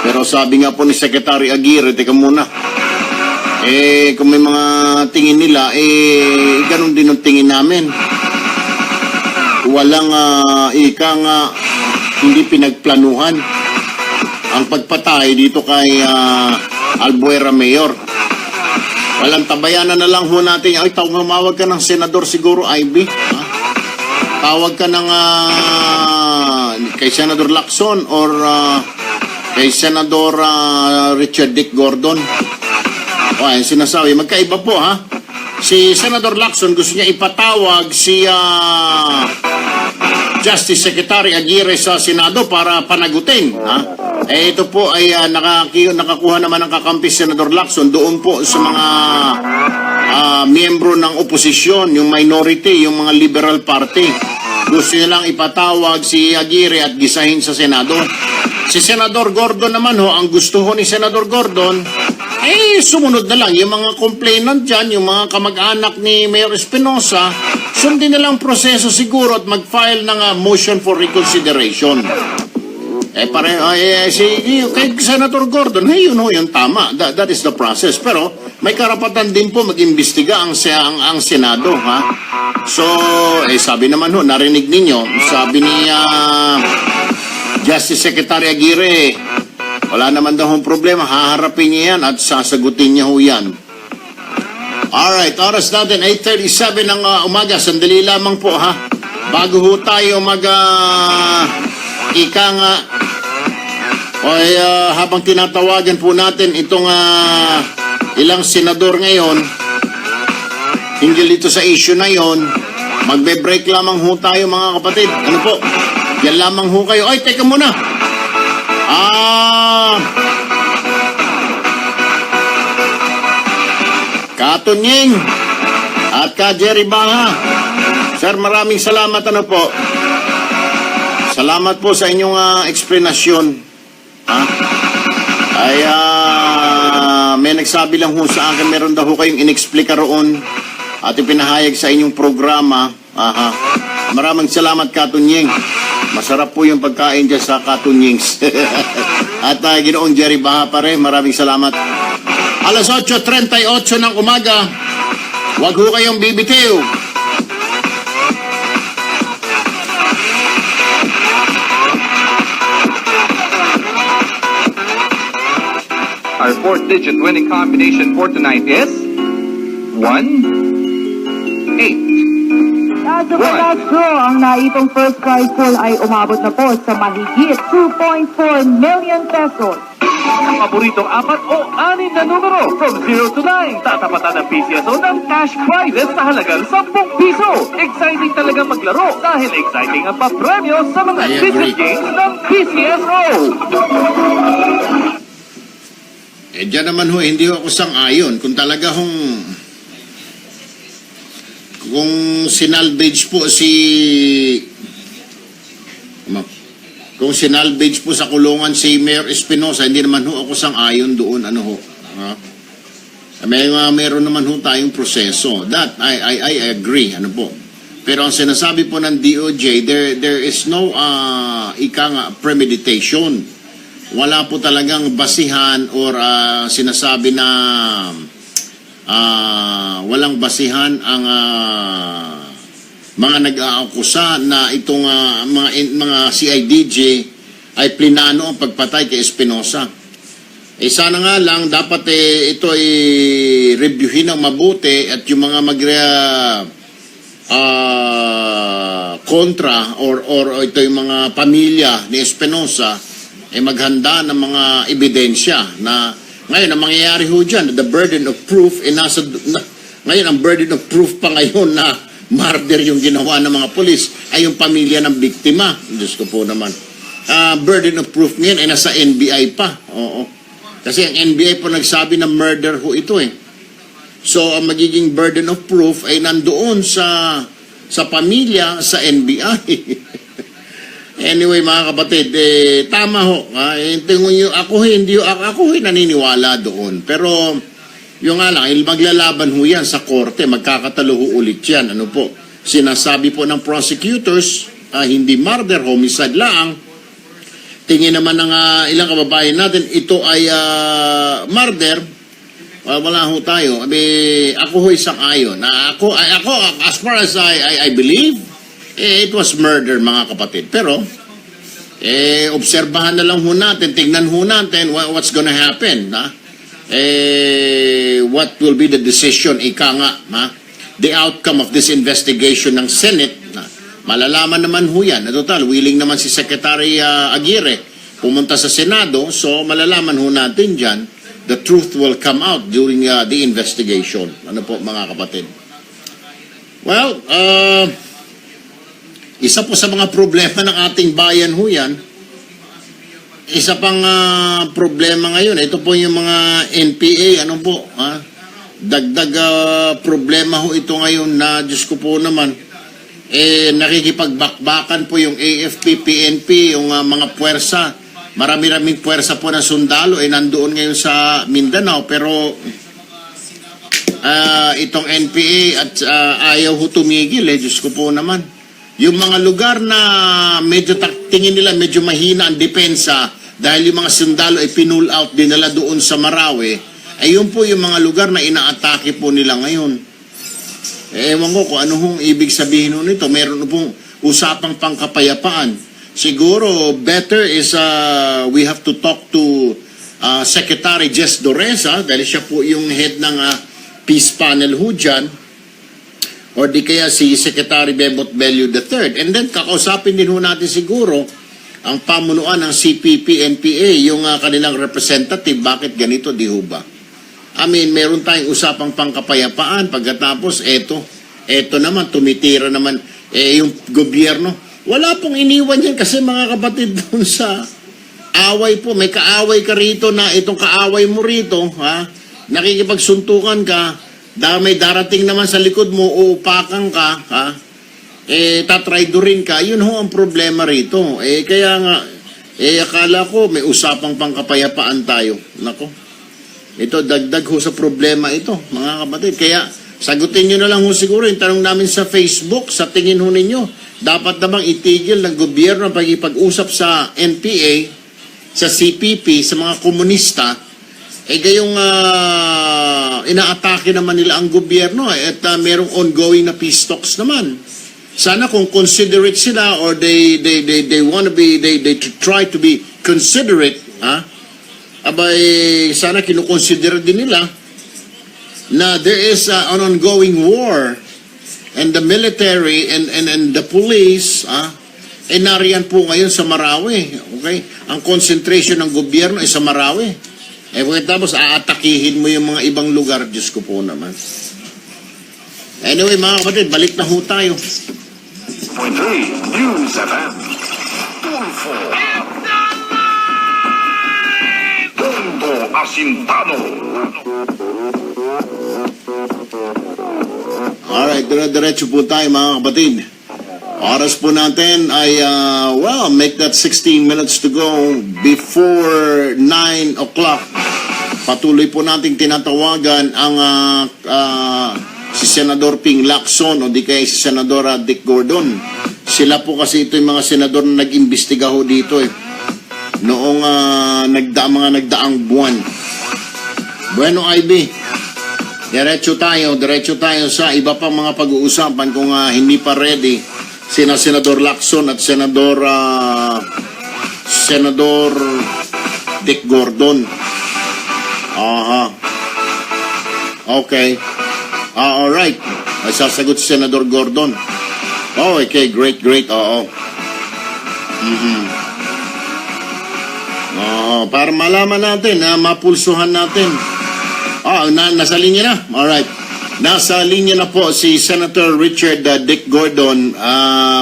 Pero sabi nga po ni Secretary Aguirre, teka muna, kung may mga tingin nila, ganun din ang tingin namin. Walang hindi pinagplanuhan ang pagpatay dito kay Albuera Mayor. Walang tabayanan na lang ho natin. Ay, tumawag ka ng senador siguro, Ivy. Tawag ka ng kay Senador Lacson or kay Senador Richard Dick Gordon. O, ayun sinasabi. Magkaiba po, ha? Si Senador Lacson gusto niya ipatawag si Justice Secretary Aguirre sa Senado para panagutin, ha? Ito po ay nakakuha naman ng kakampi Senador Lacson doon po sa mga miyembro ng oposisyon, yung minority, yung mga Liberal Party. Gusto nilang ipatawag si Aguirre at gisahin sa Senado. Si Senador Gordon naman ang gusto ni Senador Gordon, sumunod na lang. Yung mga complainant dyan, yung mga kamag-anak ni Mayor Espinosa, sundin na lang proseso siguro at mag-file ng motion for reconsideration. Kay Senator Gordon, yun tama. That is the process. Pero may karapatan din po mag-imbestiga ang Senado, ha? So, sabi naman narinig ninyo, sabi ni Justice Secretary Aguirre, wala naman daw problema, haharapin niya yan at sasagutin niya yan. Alright, oras natin, 8:37 ng umaga, sandali lamang po, ha? Bago tayo habang tinatawagan po natin itong ilang senador ngayon hinggil dito sa issue na yon, magbe-break lamang tayo mga kapatid. Ano po? Yan lamang kayo. Ay, teka muna. Ka Tunying at ka Jerry Baha. Sir, maraming salamat. Ano po? Salamat po sa inyong eksplanasyon. Ha? Ay, may nagsabi lang ho sa akin, meron daw ho kayong inexplika roon at ipinahayag sa inyong programa. Aha. Maraming salamat, Katunying. Masarap po yung pagkain dyan sa Katunyings. At Ginoong Jerry Baha pare, maraming salamat. Alas 8:38 ng umaga, huwag ho kayong bibitiw. Our fourth-digit winning combination for tonight is 1, 8. As of the last draw, ang naitong first prize pool ay umabot na po sa mahigit 2.4 million pesos. Ang paboritong 4 o 6 na numero from 0 to 9. Tatapatan ng PCSO ng cash prizes sa halagang 10 piso. Exciting talaga maglaro dahil exciting ang papremyo sa mga I agree. visit games ng PCSO. Eh, dyan naman ho, hindi ho ako sang-ayon. Kung talaga kung sinalvage po kung sinalvage po sa kulungan si Mayor Espinosa, hindi naman ho ako sang-ayon doon, ano ho. Meron naman ho tayong proseso. That, I agree, ano po. Pero ang sinasabi po ng DOJ, there is no, premeditation. Wala po talagang basihan or sinasabi na walang basihan ang mga nag-aakusa na itong mga CIDJ ay plinano ang pagpatay kay Espinosa. Sana nga lang dapat ito ay reviewin ng mabuti at yung mga kontra or ito yung mga pamilya ni Espinosa ay maghanda ng mga ebidensya na ngayon ang mangyayari ho dyan, the burden of proof ngayon ang burden of proof pa ngayon na murder yung ginawa ng mga polis ay yung pamilya ng biktima. Diyos ko po naman. Burden of proof ngayon ay nasa NBI pa. Oo. Kasi ang NBI po nagsabi na murder ho ito eh. So ang magiging burden of proof ay nandoon sa pamilya sa NBI. Anyway mga kapatid, tama ho. Ako naniniwala doon. Pero yung nga lang, maglalaban ho yan sa korte, magkakatalo ho ulit yan. Ano po? Sinasabi po ng prosecutors, hindi murder, homicide lang. Tingin naman ng ilang kababayan natin, ito ay murder. Wala ho tayo. Ako ho isang ayon. Ako, as far as I believe, it was murder mga kapatid. Pero, obserbahan na lang ho natin, tingnan ho natin what's gonna happen. What will be the decision, the outcome of this investigation ng Senate. Malalaman naman ho yan. Total, willing naman si Secretary Aguirre pumunta sa Senado, so malalaman ho natin dyan. The truth will come out during the investigation. Ano po mga kapatid? Well, isa po sa mga problema ng ating bayan ho yan. Isa pang problema ngayon, ito po yung mga NPA, ano po, dagdag problema ho ito ngayon na, Diyos ko po naman, nakikipagbakbakan po yung AFP, PNP, yung mga puwersa, marami-raming puwersa po na sundalo, nandoon ngayon sa Mindanao, pero itong NPA at ayaw ho tumigil, Diyos ko po naman. Yung mga lugar na medyo tingin nila medyo mahina ang depensa dahil yung mga sundalo ay pinull out dinala doon sa Marawi, ay yun po yung mga lugar na inaatake po nila ngayon. Ewan ko kung ano hong ibig sabihin nun ito. Meron pong usapang pangkapayapaan. Siguro better is we have to talk to Secretary Jess Doresa dahil siya po yung head ng peace panel ho dyan. Or di kaya si Secretary Bebot Bello III. And then kakausapin din ho natin siguro ang pamunuan ng CPP, NPA, yung kanilang representative, bakit ganito, di ho ba? Meron tayong usapang pangkapayapaan, pagkatapos eto naman, tumitira naman yung gobyerno. Wala pong iniwan yan kasi mga kapatid doon sa away po, may kaaway ka rito na itong kaaway mo rito, nakikipagsuntukan ka, may darating naman sa likod mo, uupakan ka, tatraydorin ka, yun ho ang problema rito. Kaya nga, akala ko may usapang pangkapayapaan tayo. Nako, ito, dagdag ho sa problema ito, mga kapatid. Kaya, sagutin nyo na lang ho siguro yung tanong namin sa Facebook, sa tingin ho ninyo, dapat na bang itigil ng gobyerno ang pag-ipag-usap sa NPA, sa CPP, sa mga komunista, gayong inaatake naman nila ang gobyerno at merong ongoing na peace talks naman. Sana kung considerate sila or they want to be, they try to be considerate, abay, sana kinukonsider din nila na there is an ongoing war and the military and the police, nariyan po ngayon sa Marawi. Okay? Ang concentration ng gobyerno ay sa Marawi. Tapos aatakihin mo yung mga ibang lugar, Diyos ko po naman. Anyway, mga kapatid, balik na ho tayo. Point 3, News FM. Tondo Asintado. Alright, dire-diretso po tayo, mga kapatid. Oras po natin ay, make that 16 minutes to go before 9 o'clock. Patuloy po nating tinatawagan ang si Senador Ping Lacson o di kaya si Senador Dick Gordon. Sila po kasi ito yung mga senador na nag-imbestiga ho dito noong mga nagdaang buwan. Bueno, IB, diretso tayo sa iba pang mga pag-uusapan kung hindi pa ready sina Senador Lacson at Senador Dick Gordon. Okay. Alright. Ay sasagot si Senador Gordon. Oh, okay, great. Oo. Para malaman natin, mapulsuhan natin. Nasa linya na? Alright. Nasa linya na po si Senator Richard Dick Gordon.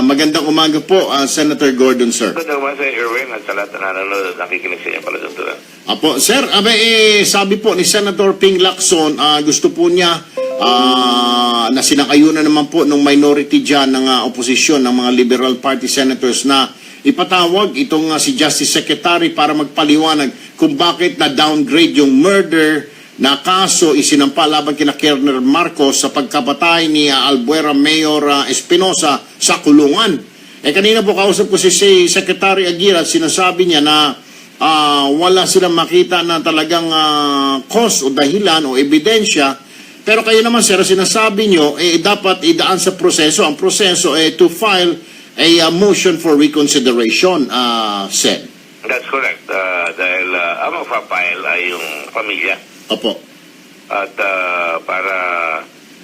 Magandang umaga po, Senator Gordon, sir. Magandang umaga, Erwin, at sa lahat na nanonood at nakikinig sa inyo pala dito. Apo, sir, sabi po ni Senator Ping Lacson, gusto po niya na sinakayunan naman po ng minority dyan ng oposisyon, ng mga Liberal Party senators na ipatawag itong si Justice Secretary para magpaliwanag kung bakit na-downgrade yung murder na kaso isinampa laban kina Kerner Marcos sa pagkapatay ni Albuera Mayor Espinosa sa kulungan. Kanina po kausap ko si Secretary Aguirre at sinasabi niya na wala silang makita na talagang cause o dahilan o ebidensya. Pero kayo naman, sir, sinasabi nyo, dapat idaan sa proseso. Ang proseso to file a motion for reconsideration, said. That's correct. Dahil ang magpapile ay yung pamilya. Opo. At para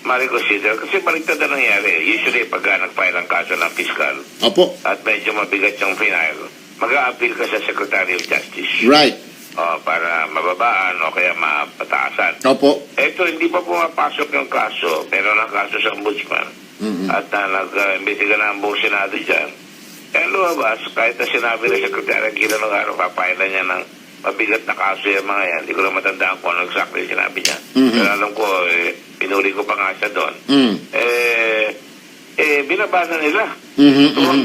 ma-reconsider, kasi baliktad na nangyari. Usually, pag nag-file ang kaso ng fiscal, Opo. at medyo mabigat yung final, mag-a-appeal ka sa Secretary of Justice. Right. Para mababaan o kaya mapataasan. Opo. Ito, hindi pa pumapasok yung kaso, pero ng kaso sa ombudsman. At nag-imbestiga na ang buong Senado dyan. Lumabas, kahit na sinabi ng Secretary Aguirre nung araw, papailan niya ng mabigat na kaso yung mga yan. Hindi ko na matandaan kung ano exactly sinabi niya. Pero alam ko, pinuli ko pa nga siya doon. Binabasa nila.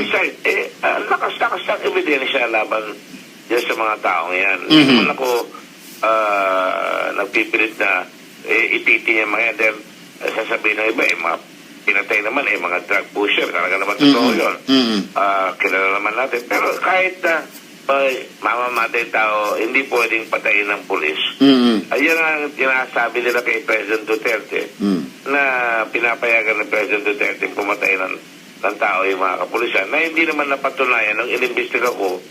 Besides, lakas-lakas ng ebidensya laban dyan sa mga taong yan. Hindi naman ako nagpipilit na ipiti niya mga yan. Dahil sasabihin ng iba, mga pinatay naman, mga drug pusher. Talaga naman totoo yun. Kilala naman natin. Pero kahit na mamamatay tao, hindi pwedeng patayin ng pulis. Ayan ang tinasabi nila kay President Duterte na pinapayagan ng President Duterte pumatay ng tao yung mga kapulisan na hindi naman napatunayan nung inimbestiga ko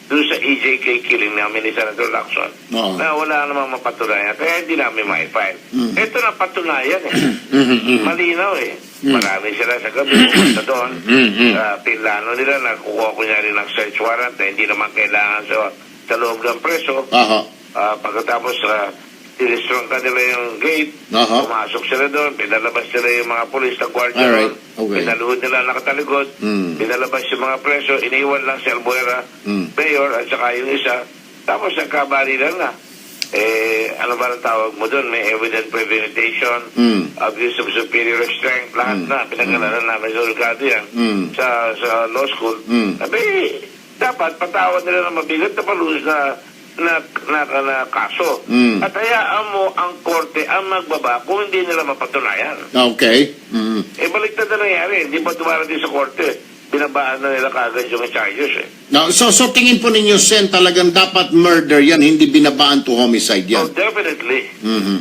doon sa EJK killing namin ni Senator Lacson na wala namang mapatunayan kaya hindi namin ma-file. Ito na patunayan malinaw marami sila sa gabi pumunta doon pinlano nila nakukuha ko niya rin ng search warrant na hindi naman kailangan sa loob ng preso. Pagkatapos i-restrong ka nila yung gate, pumasok sila doon, pinalabas nila yung mga polis na gwardiya doon, pinaluhod nila nakataligod, pinalabas yung mga preso, iniwan lang si Albuera, Mayor, at saka yung isa, tapos nagkabalilan na. ano ba ang tawag mo doon? May evident premeditation, abuse of superior strength, lahat na. Pinag-aralan namin sa Olgado yan, sa law school. Sabi, dapat patawad nila ng mabigat na palus na kaso. At hayaan mo ang korte ang magbaba kung hindi nila mapatunayan. Okay. Baliktad na nangyari. Hindi pa dumarating sa korte. Binabaan na nila kagad yung charges Now, so tingin po ninyo, Sen, talagang dapat murder yan, hindi binabaan to homicide yan. Oh, definitely.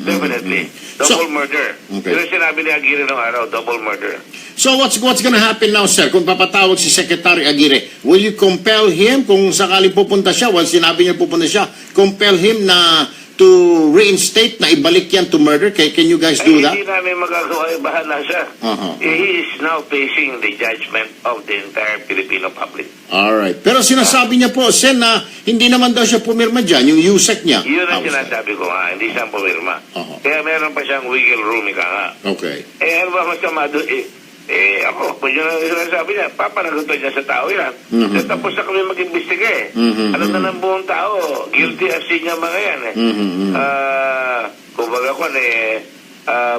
Definitely. Double murder. Okay. Yung sinabi ni Aguirre nung araw, double murder. So what's gonna happen now, sir? Kung papatawag si Secretary Aguirre, will you compel him kung sakaling pupunta siya, sinabi niya pupunta siya, compel him na to reinstate na ibalik yan to murder? Can you guys do that? Hindi namin magagawa, bahala siya. He is now facing the judgment of the entire Filipino public. Alright. Pero sinasabi niya po, Sen, na hindi naman daw siya pumirma dyan, yung USEC niya. Yun ang sinasabi ko nga, hindi siya pumirma. Kaya meron pa siyang wiggle room, ika nga. Okay. Ano ba masama doon? Ako, kung yun ang sinasabi niya, papanagutan niya sa tao yan. Tapos na kami mag-imbestiga Alam na ng buong tao, guilty as sin niya mga yan kumbaga ko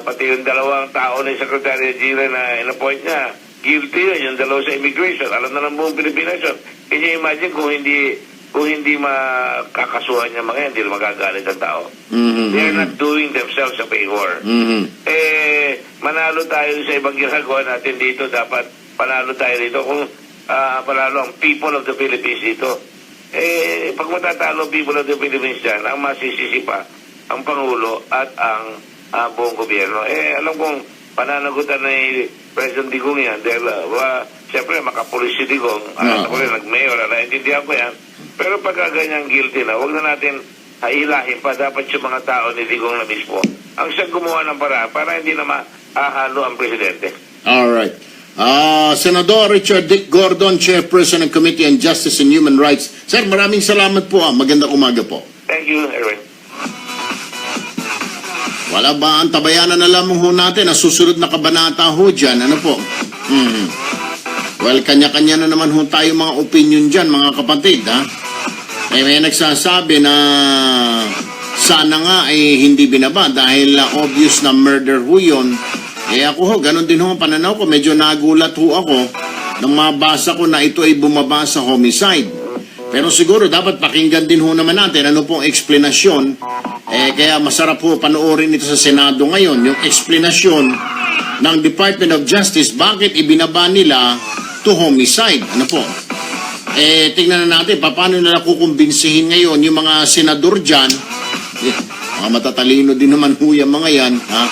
pati yung dalawang tao ni Secretary Aguirre na in-appoint niya, guilty yun, yung dalawa sa immigration. Alam na ng buong Pilipinas yun. Can you imagine kung hindi makakasuhan niya mga yan, hindi magagalit ang tao. They are not doing themselves a favor. Manalo tayo sa ibang ginagawa natin dito, dapat panalo tayo dito kung panalo ang people of the Philippines dito. Pag matatalo ang people of the Philippines dyan, ang masisisi pa ang Pangulo at ang buong gobyerno. Alam kong pananagutan ni President Digong yan dahil siyempre makapulis si Digong, ako rin nag-mayor, naintindihan ko yan. Pero pagka ganyang guilty na, huwag na natin hilahin pa, dapat yung mga tao ni Digong na mismo ang siyang gumawa ng paraan para hindi na mahalo ang presidente. Alright. Senador Richard Dick Gordon, Chairperson ng Committee on Justice and Human Rights. Sir, maraming salamat po. Magandang umaga po. Thank you, Erwin. Wala ba ang tabayanan na lamang ho natin na susunod na kabanata ho dyan? Ano po? Well, kanya-kanya na naman ho tayo mga opinion dyan, mga kapatid, ha? May nagsasabi na sana nga hindi binaba dahil obvious na murder ho yun. Ako ho, ganun din ho ang pananaw ko. Medyo nagulat ho ako nang mabasa ko na ito ay bumaba sa homicide. Pero siguro dapat pakinggan din ho naman natin ano pong eksplenasyon. Kaya masarap po panoorin ito sa Senado ngayon, yung eksplenasyon ng Department of Justice, bakit ibinaba nila to homicide. Ano po? Tingnan na natin, paano nila kukumbinsihin ngayon yung mga senador dyan, mga matatalino din naman ho yung mga yan, ha?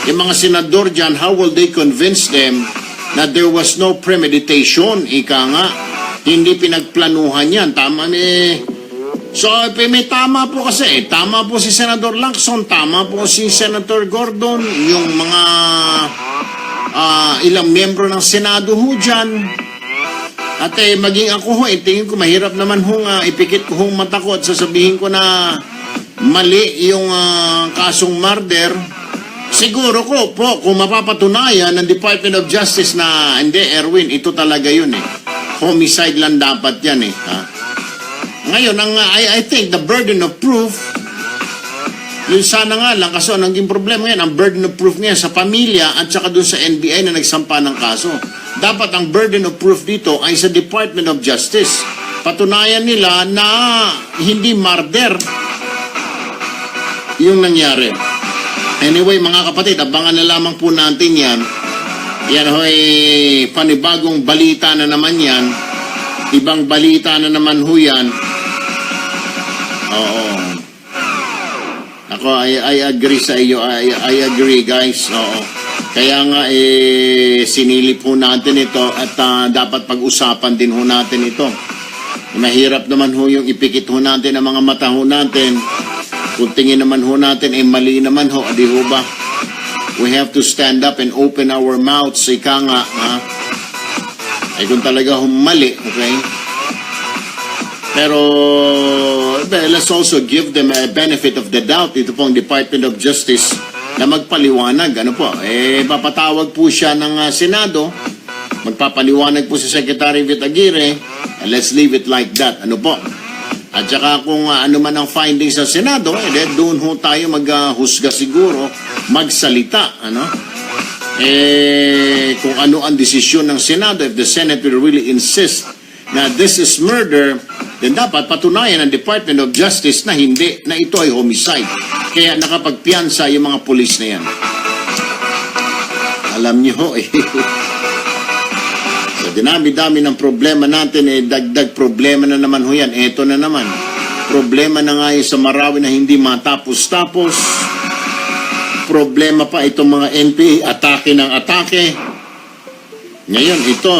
Yung mga senador dyan, how will they convince them na there was no premeditation? Ika nga, hindi pinagplanuhan yan. Tama So, may tama po kasi. Tama po si Senador Lacson, tama po si Senator Gordon, yung mga ilang miyembro ng Senado ho dyan. At maging ako ho, tingin ko mahirap naman ho ipikit ko hong mata ko at sasabihin ko na mali yung kasong murder. Siguro ko po, kung mapapatunayan ng Department of Justice na hindi, Erwin, ito talaga yun homicide lang dapat yan ha? Ngayon, I think the burden of proof, yun sana nga lang, kaso naging problema yan, ang burden of proof ngayon sa pamilya at saka dun sa NBI na nagsampa ng kaso. Dapat ang burden of proof dito ay sa Department of Justice. Patunayan nila na hindi murder yung nangyari. Anyway, mga kapatid, abangan na lamang po natin yan. Yan ho'y panibagong balita na naman yan. Ibang balita na naman ho yan. Oo. Ako, I agree sa iyo. I agree, guys. Oo. Kaya nga, sinilip ho natin ito at dapat pag-usapan din ho natin ito. Mahirap naman ho yung ipikit ho natin ang mga mata ho natin. Kung tingin naman ho natin, mali naman ho. Di ho ba? We have to stand up and open our mouths. Ika nga, ha? Kung talaga ho mali, okay? Pero, let's also give them a benefit of the doubt. Ito pong Department of Justice na magpaliwanag. Ano po? Papatawag po siya ng Senado. Magpapaliwanag po si Secretary Vitt Aguirre. And let's leave it like that. Ano po? At saka kung ano man ang findings sa Senado, doon ho tayo maghusga siguro, magsalita, ano? Kung ano ang desisyon ng Senado, if the Senate will really insist na this is murder, then dapat patunayan ng Department of Justice na hindi, na ito ay homicide. Kaya nakapagpiyansa yung mga pulis na yan. Alam niyo ho, so, dinami-dami ng problema natin, dagdag problema na naman ho yan. Eto na naman. Problema na nga yung sa Marawi na hindi matapos-tapos. Problema pa itong mga NPA, atake ng atake. Ngayon, ito,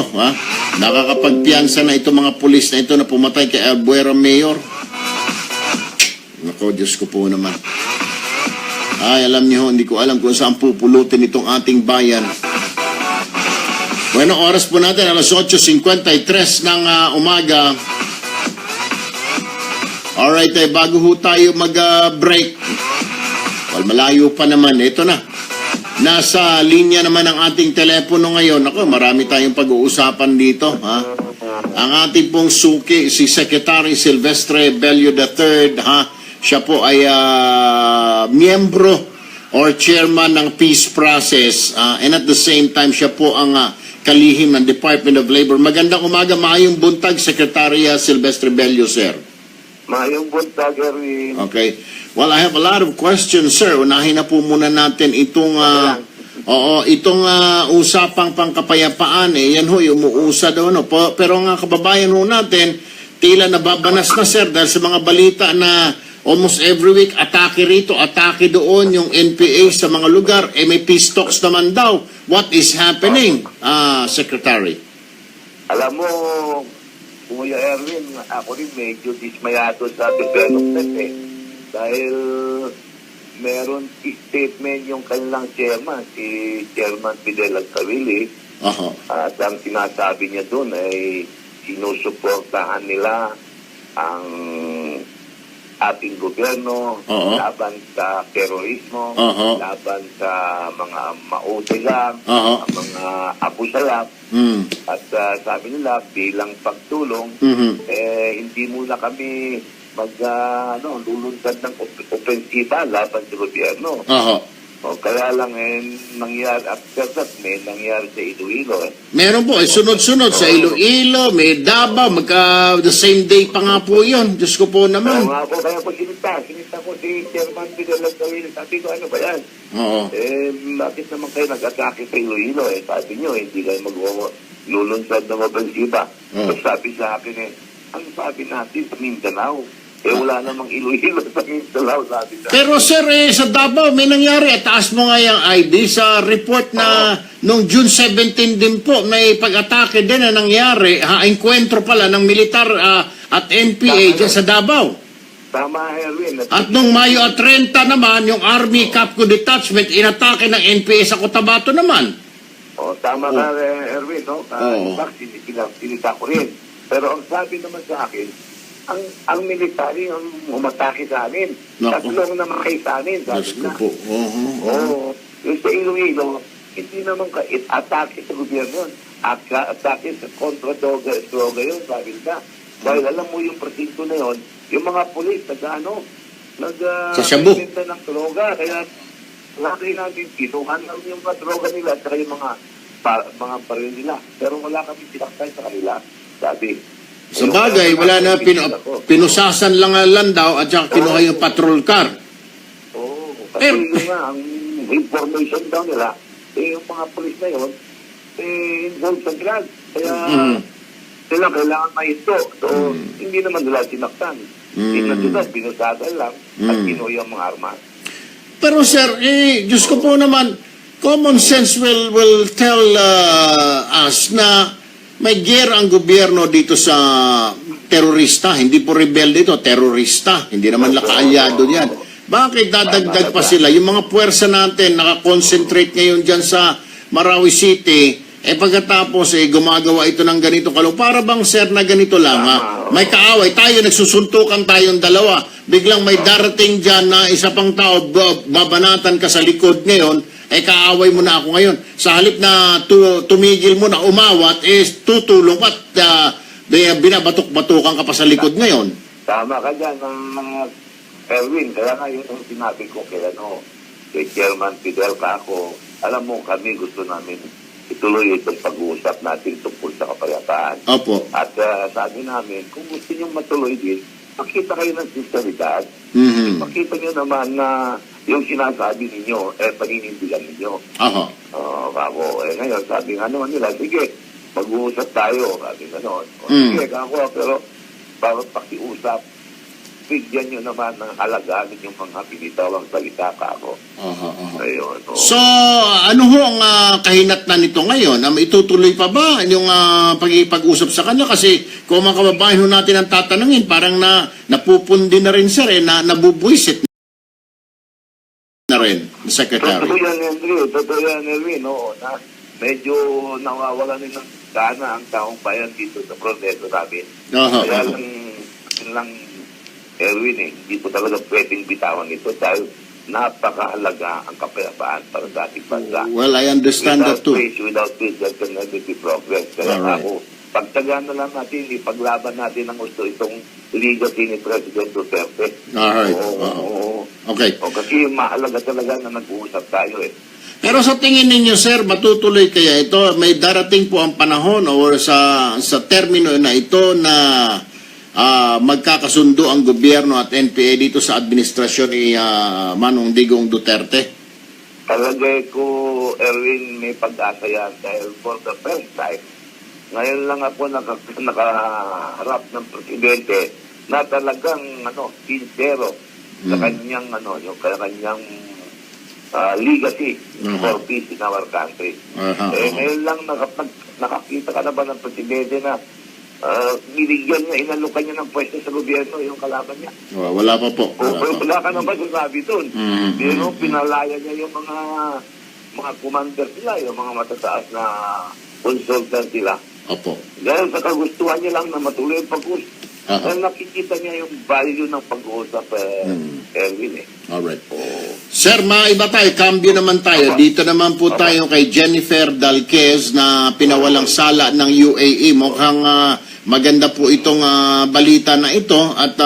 nakakapagpiyansa na itong mga pulis na ito na pumatay kay Albuera Mayor. Nako, Diyos ko po naman. Ay, alam niyo, hindi ko alam kung saan pupulutin itong ating bayan. Bueno, oras po natin, alas 8:53 ng umaga. Alright, bago ho tayo mag-break. Well, malayo pa naman. Ito na. Nasa linya naman ang ating telepono ngayon. Ako, marami tayong pag-uusapan dito. Ha? Ang ating pong suki, si Secretary Silvestre Bello III, ha? Siya po ay miyembro or chairman ng peace process and at the same time siya po ang kalihim ng Department of Labor. Magandang umaga, maayong buntag, Secretary Silvestre Bello, sir. Maayong buntag, Erwin. Okay. Well, I have a lot of questions, sir. Unahin na po muna natin itong usapang pangkapayapaan. Yan ho, umuusa daw. No? Pero nga kababayan ho natin, tila nababanas na, sir, dahil sa mga balita na almost every week, atake rito, atake doon, yung NPA sa mga lugar, may peace talks naman daw. What is happening, Secretary? Alam mo, Kuya Erwin, ako rin medyo dismayado sa development Dahil meron statement yung kanilang chairman, si Chairman Fidel Alcavili. At ang sinasabi niya doon ay sinusuportahan nila ang ating gobyerno laban sa terorismo, laban sa mga mautilang, mga abusalap. At sabi nila, bilang pagtulong, hindi muna kami lulunsad ng opensiba laban sa gobyerno. Kaya lang nangyari, after that, may nangyari sa Iloilo. Meron po, sunod-sunod sa Iloilo, may Davao, the same day pa nga po yun. Diyos ko po naman. Kaya po sinita ko si Chairman Fidel Alcavili. Sabi ko, ano ba yan? Bakit naman kayo nag-atake sa Iloilo? Sabi nyo, hindi kayo maglulunsad ng opensiba. Sabi sa akin ang sabi natin sa Mindanao, wala namang Iloilo sa Mindanao, sabi na. Pero sir, sa Davao, may nangyari. Taas mo nga yung ID sa report na noong June 17 din po, may pag-atake din na nangyari. Enkwentro pala ng militar at NPA dyan sa Davao. Tama, Erwin. At nung Mayo at 30 naman, yung Army Capco Detachment, inatake ng NPA sa Cotabato naman. Tama ka, Erwin. In fact, sinita ko rin. Pero ang sabi naman sa akin, ang military ang umatake sa amin. Tatlong namatay sa amin, sabi na. Yung sa Iloilo, hindi naman atake sa gobyerno yun. Atake sa kontra-droga yun, sabi na. Dahil alam mo yung presinto na yun, yung mga polis, nag-benta ng droga. Kaya laki natin, kinuhan lang yung mga droga nila at yung mga baril nila. Pero wala kami sinaktan sa kanila, sabi. Sa bagay, wala na, pinusasan lang ang landaw at saka kinuha yung patrol car. Kasi yun nga, ang information daw nila, yung mga polis na yun, involved sa drug. Kaya sila kailangan maito. So, hindi naman nila sinaktan. Pinusasan lang at kinuha yung mga armas. Pero sir, Diyos ko po naman, common sense will tell us na may gera ang gobyerno dito sa terorista. Hindi po rebelde ito, terorista. Hindi naman lakaalyado yan. Bakit dadagdag pa sila? Yung mga puwersa natin, nakakonsentrate ngayon dyan sa Marawi City, pagkatapos gumagawa ito ng ganito kalong. Para bang sir na ganito lang, may kaaway. Tayo, nagsusuntukan tayong dalawa. Biglang may darating dyan na isa pang tao, babanatan ka sa likod ngayon, kaaway mo na ako ngayon. Sa halip na tumigil mo na umawat, tutulong at binabatok-batukan ka pa sa likod ngayon. Tama ka dyan, Erwin. Kaya nga yun ang sinabi ko kay Chairman Fidel Caco. Alam mo, kami gusto namin ituloy itong pag-uusap natin tungkol sa kapayapaan. Opo. At sabi namin, kung gusto nyo matuloy din, makita kayo ng sinceridad. Makita nyo naman na yung sinasabi ninyo, paninindigan ninyo. Aha. Kako, ngayon, sabi nga naman nila, sige, mag-uusap tayo. Sabi gano'n. Sige, kako, pero para pakiusap, bigyan nyo naman ng halaga yung mga binitawang salita, kako. Ayun. So, ano ho ang kahinatnan nito ngayon? Itutuloy pa ba yung pag-usap sa kanya? Kasi kung mga kababayan ho natin ang tatanungin, parang napupundi na rin sir, na nabubuisit na rin, Secretary. Totoo yan, Henry. Totoo yan, Erwin. Oo, na medyo nawawala rin ng gana ang taong bayan dito sa proseso namin. Kaya lang, Erwin, hindi po talaga pwedeng bitawan ito dahil napakahalaga ang kapayapaan para sa ating bansa. Well, I understand that too. Without peace, there can never be progress. Kaya ako, pagtagaan na lang natin, ipaglaban natin ang gusto itong legacy ni President Duterte. Alright. Okay. Kasi mahalaga talaga na nag-uusap tayo Pero sa tingin ninyo, sir, matutuloy kaya ito? May darating po ang panahon or sa termino na ito na magkakasundo ang gobyerno at NPA dito sa administrasyon ni Manong Digong Duterte? Talagay ko, Erwin, may pag-asa yan dahil for the first time, ngayon lang ako nakaharap ng presidente na talagang sincero sa kanyang yung kanyang legacy for peace in our country. Ngayon lang nakakita ka na ba ng presidente na binigyan niya, inalukan niya ng pwesto sa gobyerno yung kalaban niya? Wala pa po. Wala ka na ba sasabi doon? Pero pinalaya niya yung mga commander sila, yung mga matataas na consultant sila. Opo. Dahil sa kagustuhan niya lang na matuloy yung pag-uusap. Dahil nakikita niya yung value ng pag-uusap, Erwin Alright. Sir, maiba tayo. Cambio naman tayo. Dito naman po tayo kay Jennifer Dalquez na pinawalang sala ng UAE. Mukhang maganda po itong balita na ito at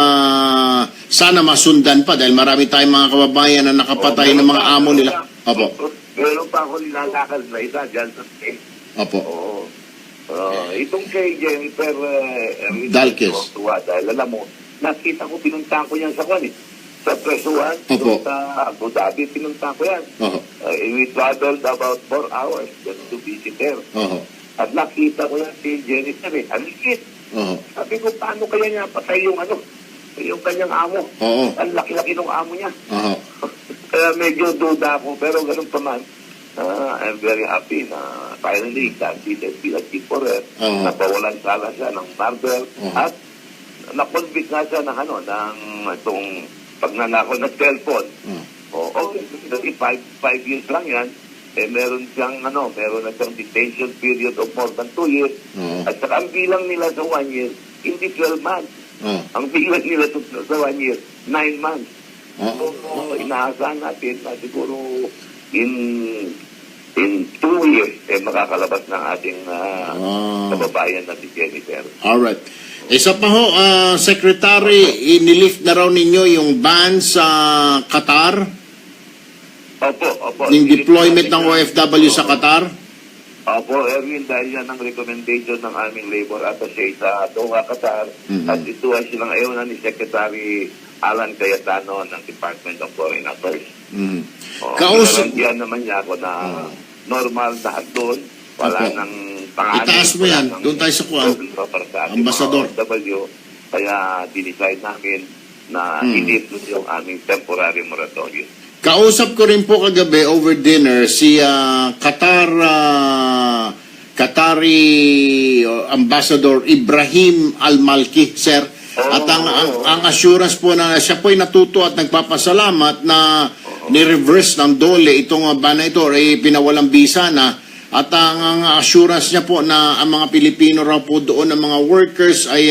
sana masundan pa dahil marami tayong mga kababayan na nakapatay ng mga amo nila. Opo. Meron pa ako nilalakad na isa dyan sa state. Opo. Itong kay Jennifer Dalquez. Dahil alam mo, nakita ko, pinuntahan ko yan sa sa presuhan, sa Abu Dhabi, pinuntahan ko yan. We traveled about 4 hours just to visit her. At nakita ko yan si Jennifer, ang likit. Sabi ko, paano kaya niya patay yung yung kanyang amo? Ang laki-laki ng amo niya. Kaya medyo duda ako, pero ganun pa man. I'm very happy na finally candidate bilang for her. Napawalan sala siya ng murder at na-convict nga siya ng itong pagnanakaw ng cellphone. Okay, 5 years lang yan. Meron siyang meron na siyang detention period of more than 2 years. At saka ang bilang nila sa 1 year, hindi 12 months. Ang bilang nila sa 1 year, 9 months. Inaasahan natin na siguro in 2 years, makakalabas ng ating kababayan na si Jennifer. Alright. Isa pa ho, Secretary, inilift na raw ninyo yung ban sa Qatar? Opo. Yung deployment ng OFW sa Qatar? Opo, Erwin, dahil yan ang recommendation ng aming labor attaché sa Doha, Qatar. At ito ay silang ayaw ni Secretary Alan Cayetano ng Department of Foreign Affairs. Garantiyan naman niya ako na normal na doon. Wala nang pangalan. Itaas mo yan. Doon tayo sa kuwan. Ambassador. Kaya dinicide namin na inip yung aming temporary moratorium. Kausap ko rin po kagabi over dinner si Qatari Ambassador Ibrahim Al-Malki, sir. At ang assurance po na siya po ay natuto at nagpapasalamat na ni-reverse ng DOLE itong ban na ito ay pinawalang bisa na. At ang assurance niya po na ang mga Pilipino raw po doon, ang mga workers ay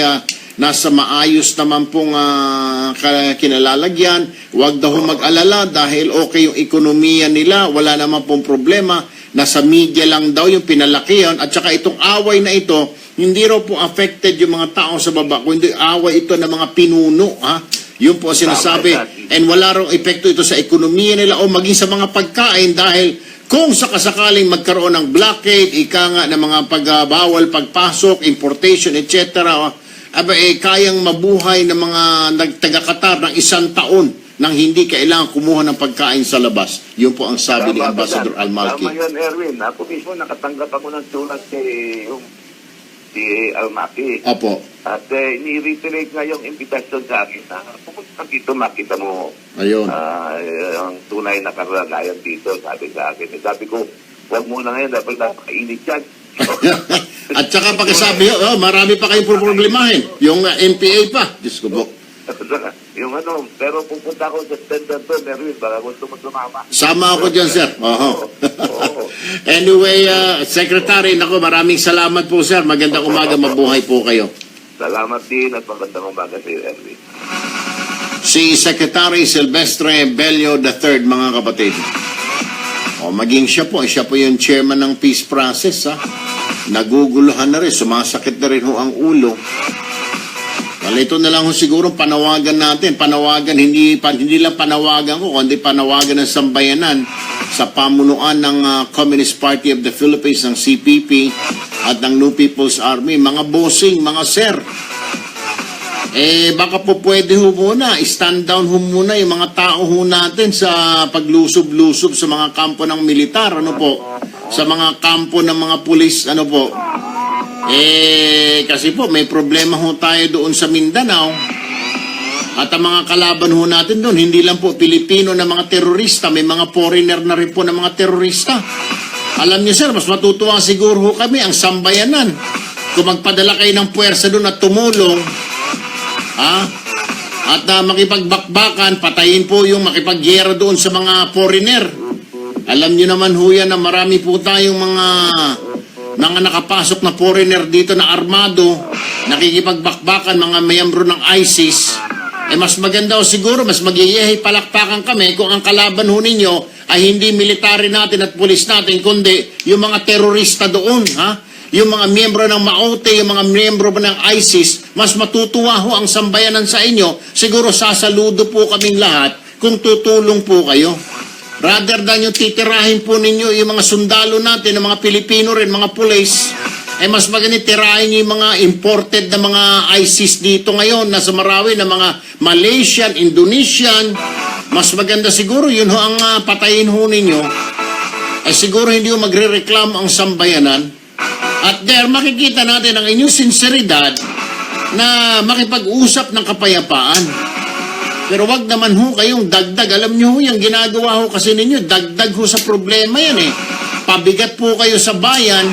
nasa maayos naman pong kinalalagyan. Huwag daw mag-alala dahil okay yung ekonomiya nila, wala naman pong problema. nasa media lang daw yung pinalaki yun, at saka itong away na ito, hindi raw po affected yung mga tao sa baba, kundi away ito ng mga pinuno, ha? Yun po ang sinasabi. And wala raw epekto ito sa ekonomiya nila o maging sa mga pagkain dahil kung sakasakaling magkaroon ng blockade, ika nga ng mga pagbawal, pagpasok, importation, etc., kayang mabuhay ng mga nagtaga-Qatar ng 1 taon nang hindi kailangan kumuha ng pagkain sa labas. Yun po ang sabi ni Ambassador Al-Malki. Tama yan, Erwin. Ako mismo nakatanggap ako ng sulat si Al-Malki. Opo. At ni-reiterate nga yung invitation sa akin na pumunta dito, makita mo Ayun. ang tunay na kalagayan dito, sabi sa akin. Sabi ko, huwag muna ngayon, dapat napakainit yan. At saka pagkasabi, marami pa kayong problemahin. Yung NPA pa. Diyos ko po. Yung pero pupunta ako sa standard to, Erwin, baka gusto mo sumama. Sama ako dyan, sir. Oho. Oo. Anyway, Secretary, nako, maraming salamat po, sir. Magandang umaga, mabuhay po kayo. Salamat din at magandang umaga sa iyo, Erwin. Si Secretary Silvestre Bello III, mga kapatid. O, maging siya po yung chairman ng peace process, ha. Naguguluhan na rin, sumasakit na rin ho ang ulo. Ito na lang ho siguro panawagan natin. Panawagan, hindi lang panawagan ko, kundi panawagan ng sambayanan sa pamunuan ng Communist Party of the Philippines, ng CPP, at ng New People's Army. Mga bossing, mga sir, baka po pwede ho muna, stand down ho muna yung mga tao ho natin sa paglusob-lusob sa mga kampo ng militar, sa mga kampo ng mga pulis, kasi po may problema ho tayo doon sa Mindanao at ang mga kalaban ho natin doon, hindi lang po Pilipino na mga terorista, may mga foreigner na rin po na mga terorista. Alam niyo, sir, mas matutuwa siguro ho kami ang sambayanan kung magpadala kayo ng puwersa doon at tumulong, at makipagbakbakan, patayin po yung makipagyera doon sa mga foreigner. Alam niyo naman ho yan na marami po tayong mga nakapasok na foreigner dito na armado, nakikipagbakbakan, mga miyembro ng ISIS. Mas maganda o siguro, mas magiyehi palakpakan kami kung ang kalaban ho ninyo ay hindi military natin at pulis natin, kundi yung mga terorista doon, yung mga miyembro ng Maote, yung mga miyembro ng ISIS. Mas matutuwa ho ang sambayanan sa inyo. Siguro sasaludo po kaming lahat kung tutulong po kayo. Rather than yung titirahin po ninyo yung mga sundalo natin, yung mga Pilipino rin, mga pulis, mas maganda tirahin nyo yung mga imported na mga ISIS dito ngayon, nasa Marawi, na mga Malaysian, Indonesian. Mas maganda siguro, yun ho ang patayin ho ninyo. Siguro hindi ho magre-reklamo ang sambayanan. At there, makikita natin ang inyong sinseridad na makipag-usap ng kapayapaan. Pero wag naman ho kayong dagdag. Alam nyo ho, yung ginagawa ho kasi ninyo, dagdag ho sa problema yan Pabigat po kayo sa bayan,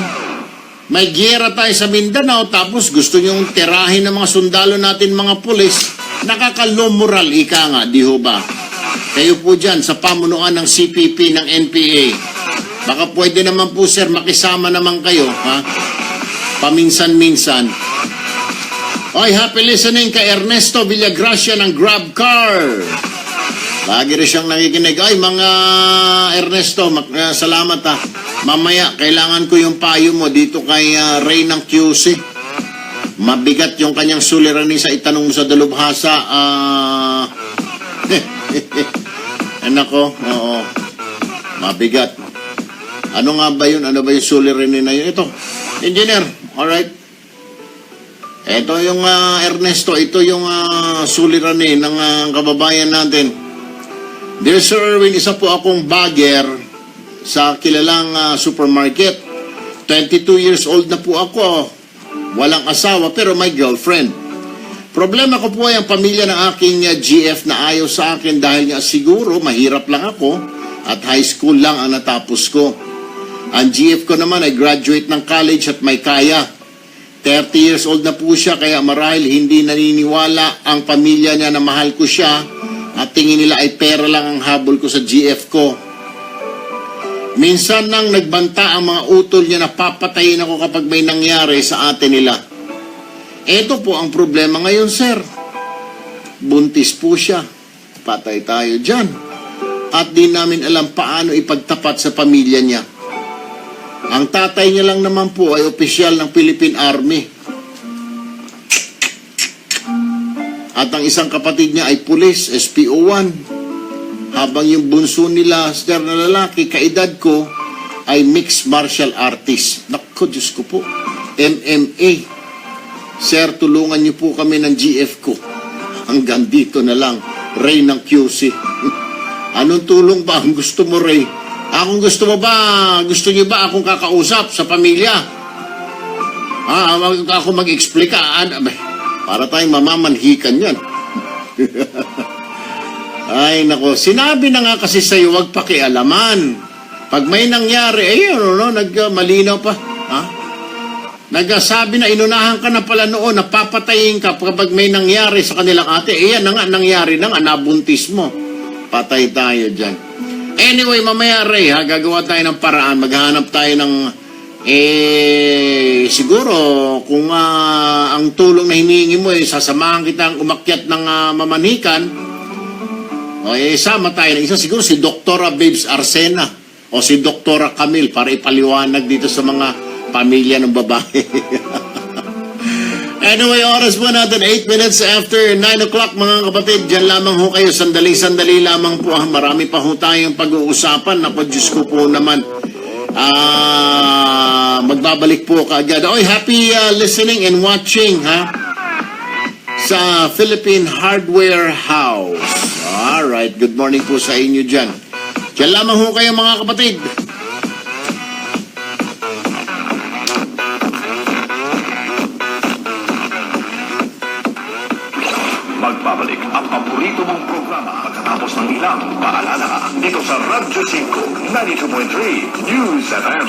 may giyera tayo sa Mindanao, tapos gusto nyong tirahin ng mga sundalo natin, mga pulis. Nakakalomoral, ika nga, di ho ba? Kayo po dyan sa pamunuan ng CPP, ng NPA. Baka pwede naman po, sir, makisama naman kayo, paminsan-minsan. Oy, happy listening kay Ernesto Villagracia ng Grab Car. Lagi rin siyang nakikinig. Ay, mga Ernesto, salamat Mamaya, kailangan ko yung payo mo dito kay Ray ng QC. Mabigat yung kanyang suliranin sa itanong mo sa dalubhasa. Nako, oo. Mabigat. Ano nga ba yun? Ano ba yung suliranin na yun? Ito, engineer, alright. Ito yung Ernesto, ito yung suliranin ng kababayan natin. Dear Sir Erwin, isa po akong bagger sa kilalang supermarket. 22 years old na po ako. Walang asawa pero may girlfriend. Problema ko po ay ang pamilya ng aking GF na ayaw sa akin dahil nga siguro mahirap lang ako at high school lang ang natapos ko. Ang GF ko naman ay graduate ng college at may kaya. 30 years old na po siya, kaya marahil hindi naniniwala ang pamilya niya na mahal ko siya at tingin nila ay pera lang ang habol ko sa GF ko. Minsan nang nagbanta ang mga utol niya na papatayin ako kapag may nangyari sa ate nila. Ito po ang problema ngayon, sir. Buntis po siya. Patay tayo dyan. At di namin alam paano ipagtapat sa pamilya niya. Ang tatay niya lang naman po ay opisyal ng Philippine Army. At ang isang kapatid niya ay pulis, SPO1. Habang yung bunso nila, sir na lalaki, kaedad ko, ay mixed martial artist. Naku, Diyos ko po. MMA. Sir, tulungan niyo po kami ng GF ko. Hanggang dito na lang. Ray ng QC. Anong tulong ba ang gusto mo, Ray? Akong gusto mo ba, gusto niyo ba akong kakausap sa pamilya? Ako mag-explica. Para tayong mamamanhikan yan. Ay, nako. Sinabi na nga kasi sa'yo, huwag pakialaman. Pag may nangyari, malinaw pa. Ha? Nagsabi na, inunahan ka na pala noon, napapatayin ka kapag may nangyari sa kanilang ate. Yan na nga, nangyari na nga, nabuntis mo. Patay tayo dyan. Anyway, mamaya, Ray, gagawa tayo ng paraan. Maghanap tayo ng, siguro, kung ang tulong na hinihingi mo, sasamahan kitang umakyat ng mamanikan, sama tayo ng isa. Siguro si Dr. Babes Arsena o si Dr. Camille para ipaliwanag dito sa mga pamilya ng babae. Anyway, oras po natin, 8 minutes after 9 o'clock, mga kapatid. Diyan lamang ho kayo, sandali-sandali lamang po. Marami pa ho tayong pag-uusapan. Naku, Diyos ko po naman. Magbabalik po kaagad. Happy listening and watching, sa Philippine Hardware House. Alright, good morning po sa inyo dyan. Diyan lamang ho kayo, mga kapatid. Magbabalik ang paborito mong programa pagkatapos ng ilang paalala dito sa Radyo 5, 92.3 News FM.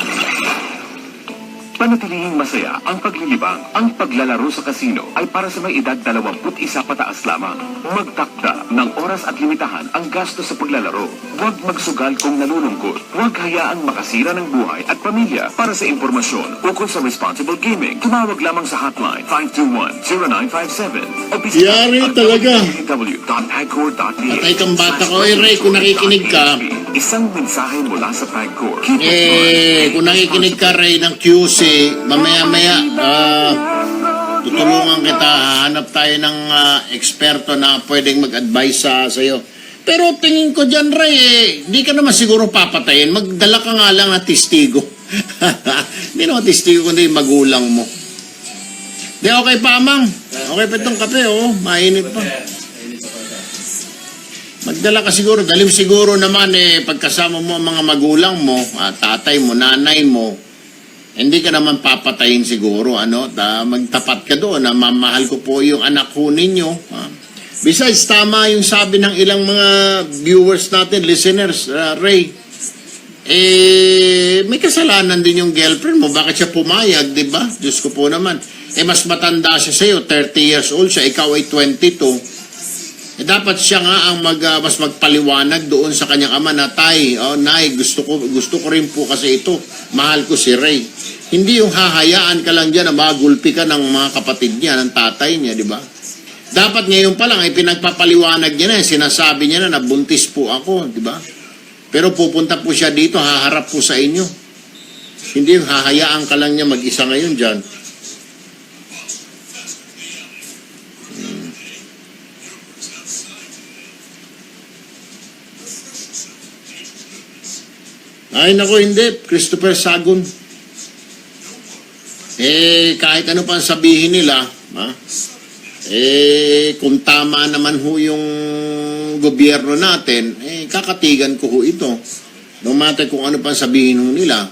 Panatilihing masaya ang paglilibang. Ang paglalaro sa kasino ay para sa may edad 21 pataas lamang. Magtakda ng oras at limitahan ang gasto sa paglalaro. Huwag magsugal kung nalulungkot. Huwag hayaang makasira ng buhay at pamilya. Para sa impormasyon ukol sa responsible gaming, tumawag lamang sa hotline 521-0957 o Yari talaga. www.agcor.ph. Patay kang bata ko, Ray, kung nakikinig ka. Isang mensahe mula sa PAGCOR. Kung nakikinig ka, Ray, ng QC, mamaya-maya, tutulungan kita, hanap tayo ng eksperto na pwedeng mag-advise sa'yo. Pero tingin ko dyan, Ray, di ka naman siguro papatayin. Magdala ka nga lang na testigo. Hindi naman testigo, kundi magulang mo. Di, okay pa, Amang? Okay pa itong kape, mainit pa. Magdala ka siguro, dalim siguro naman pagkasama mo ang mga magulang mo, tatay mo, nanay mo, hindi ka naman papatayin siguro, magtapat ka doon, mamahal ko po yung anak ko ninyo. Besides, tama yung sabi ng ilang mga viewers natin, listeners, Ray, may kasalanan din yung girlfriend mo, bakit siya pumayag, di ba? Diyos ko po naman. Mas matanda siya sa'yo, 30 years old siya, ikaw ay 22. Dapat siya nga ang mas magpaliwanag doon sa kanyang ama na, Tay, Nay, gusto ko rin po kasi ito. Mahal ko si Ray. Hindi yung hahayaan ka lang dyan na magulpi ka ng mga kapatid niya, ng tatay niya, di ba? Dapat ngayon pa lang ay pinagpapaliwanag niya na, sinasabi niya na buntis po ako, di ba? Pero pupunta po siya dito, haharap po sa inyo. Hindi yung hahayaan ka lang niya mag-isa ngayon dyan. Ay, nako, hindi. Christopher Sagun. Kahit ano pa sabihin nila, kung tama naman ho yung gobyerno natin, kakatigan ko ho ito. No matter kung ano pa sabihin ho nila.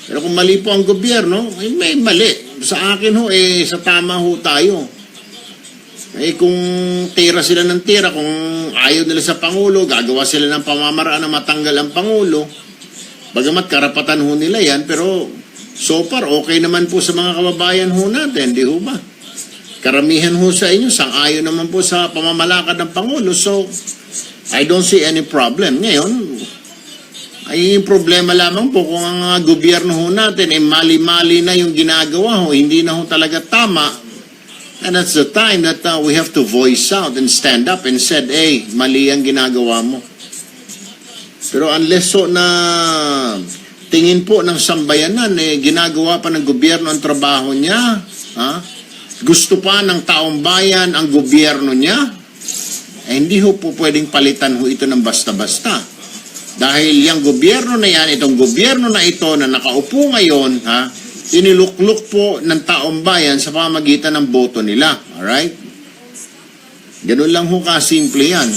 Pero kung mali po ang gobyerno, may mali. Sa akin ho, sa tama ho tayo. Kung tira sila ng tira, kung ayaw nila sa Pangulo, gagawa sila ng pamamaraan na matanggal ang Pangulo. Bagamat karapatan ho nila yan, pero so far, okay naman po sa mga kababayan ho natin, di ho ba? Karamihan ho sa inyo, sang-ayon naman po sa pamamalakad ng Pangulo, so I don't see any problem. Ngayon, ay problema lamang po kung ang gobyerno ho natin, mali-mali na yung ginagawa ho, hindi na ho talaga tama, and that's the time that we have to voice out and stand up and said, mali ang ginagawa mo. Pero unless so na tingin po ng sambayanan, ginagawa pa ng gobyerno ang trabaho niya. Ha? Gusto pa ng taong bayan ang gobyerno niya. Hindi ho po pwedeng palitan ho ito ng basta-basta. Dahil yung gobyerno na yan, itong gobyerno na ito na nakaupo ngayon, ha, inilukluk po ng taong bayan sa pamagitan ng boto nila. Alright? Ganun lang ho kasimple yan.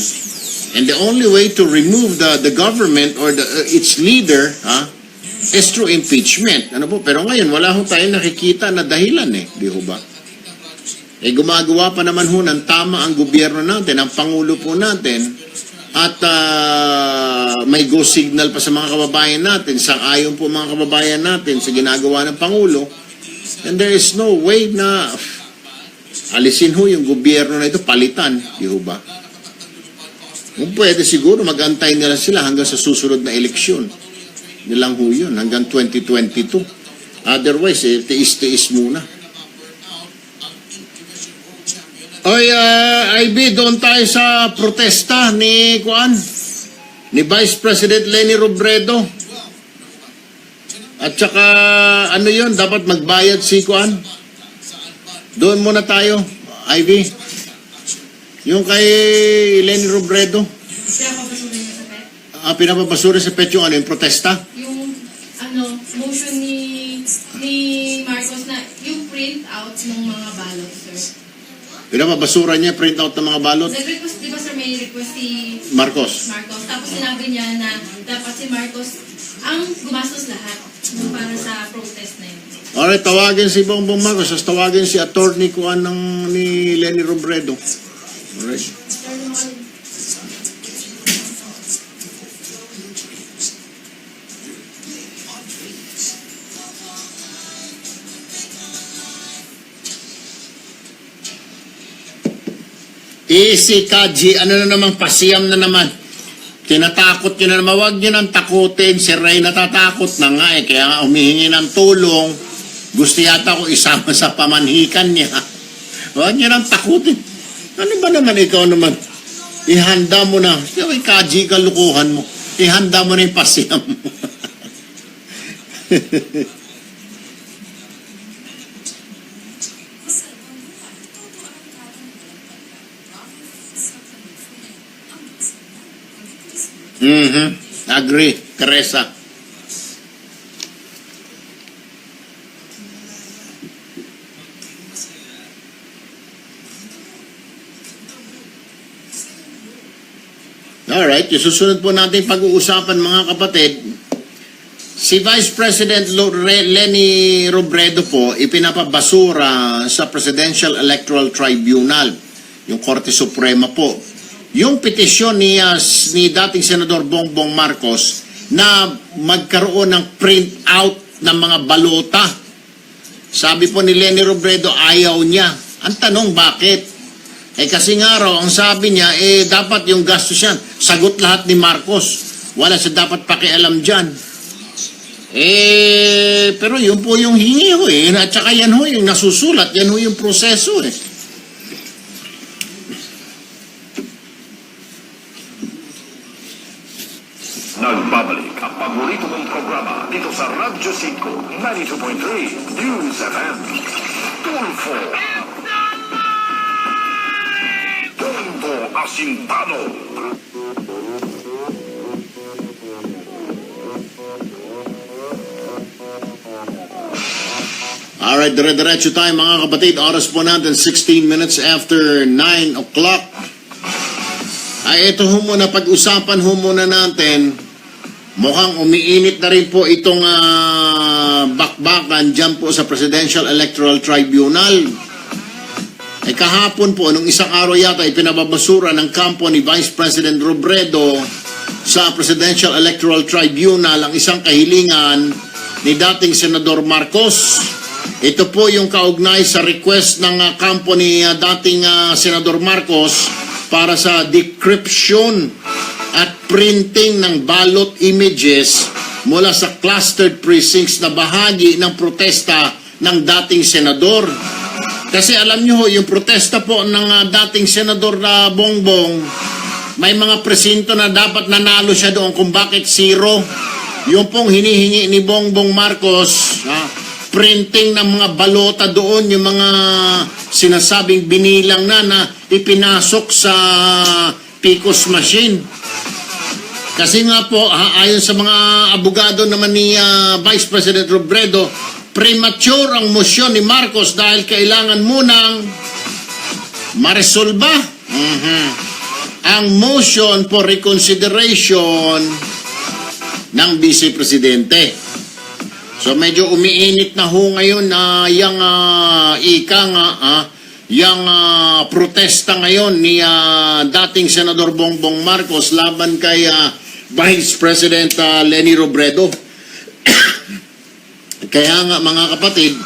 And the only way to remove the government or its leader, ha, is through impeachment. Ano po? Pero ngayon, wala ho tayong nakikita na dahilan di ho ba? Gumagawa pa naman ho ng tama ang gobyerno natin, ang Pangulo po natin, at may go signal pa sa mga kababayan natin, sang-ayon po mga kababayan natin sa ginagawa ng Pangulo, and there is no way na alisin ho yung gobyerno na ito, palitan, di ho ba? Kung pwede siguro, mag-antay nila sila hanggang sa susunod na eleksyon. Nilang ho yun, hanggang 2022. Otherwise, tiis-tiis muna. Oy, IB, doon tayo sa protesta ni Vice President Leni Robredo. At saka, ano yun, dapat magbayad si Doon muna tayo, IB. Yung kay Leni Robredo. Pinapapasuri sa pet yung yung protesta? Yung, motion ni Marcos na yung print out ng mga balot, sir. Pinapabasura niya, print out ng mga balot? Nag-request, di ba sir, may request si Marcos. Tapos sinabi niya na dapat si Marcos ang gumastos lahat para sa protest na yun. Alright, tawagin si Bongbong Marcos, tawagin si attorney ni Leni Robredo. Alright. Si Kaji, ano na naman, pasiyam na naman. Tinatakot nyo na naman, huwag nyo nang takutin. Si Ray natatakot na nga kaya nga humihingi ng tulong. Gusto yata ko isama sa pamanhikan niya. Huwag nyo nang takutin. Ano ba naman ikaw naman? Ihanda mo na. Yung Kaji, kalukuhan mo. Ihanda mo na yung pasiyam mo. Agree, Teresa. Alright, yung susunod po natin pag-uusapan mga kapatid, si Vice President Leni Robredo po ipinapabasura sa Presidential Electoral Tribunal, yung Korte Suprema po. Yung petisyon ni dating Senador Bongbong Marcos na magkaroon ng print out ng mga balota. Sabi po ni Leni Robredo, ayaw niya. Ang tanong, bakit? Kasi nga raw, ang sabi niya, dapat yung gastos yan, sagot lahat ni Marcos. Wala siya dapat pakialam dyan. Pero yun po yung hingi ho at saka yan ho yung nasusulat, yan ho yung proseso Nagbabalik ang paborito mong programa dito sa Radyo 5, 92.3 News FM. Tulfo. Tulfo Asintado. Alright, dire-diretso tayo mga kapatid. Oras po natin, 16 minutes after 9 o'clock. Ito ho muna, pag-usapan ho muna natin. Mukhang umiinit na rin po itong bakbakan dyan po sa Presidential Electoral Tribunal. Kahapon po, nung isang araw yata, ipinababasura ng kampo ni Vice President Robredo sa Presidential Electoral Tribunal ang isang kahilingan ni dating Senador Marcos. Ito po yung kaugnay sa request ng kampo ni dating Senador Marcos para sa decryption at printing ng ballot images mula sa clustered precincts na bahagi ng protesta ng dating senador. Kasi alam nyo, yung protesta po ng dating senador na Bongbong, may mga presinto na dapat nanalo siya doon kung bakit zero. yung pong hinihingi ni Bongbong Marcos, printing ng mga balota doon, yung mga sinasabing binilang na ipinasok sa PCOS machine. Kasi nga po, ayon sa mga abogado naman ni Vice President Robredo, premature ang motion ni Marcos dahil kailangan munang maresolba ang motion for reconsideration ng Vice Presidente. So medyo umiinit na ho ngayon yung yung protesta ngayon ni dating Senador Bongbong Marcos laban kay Vice President Leni Robredo. Kaya nga mga kapatid,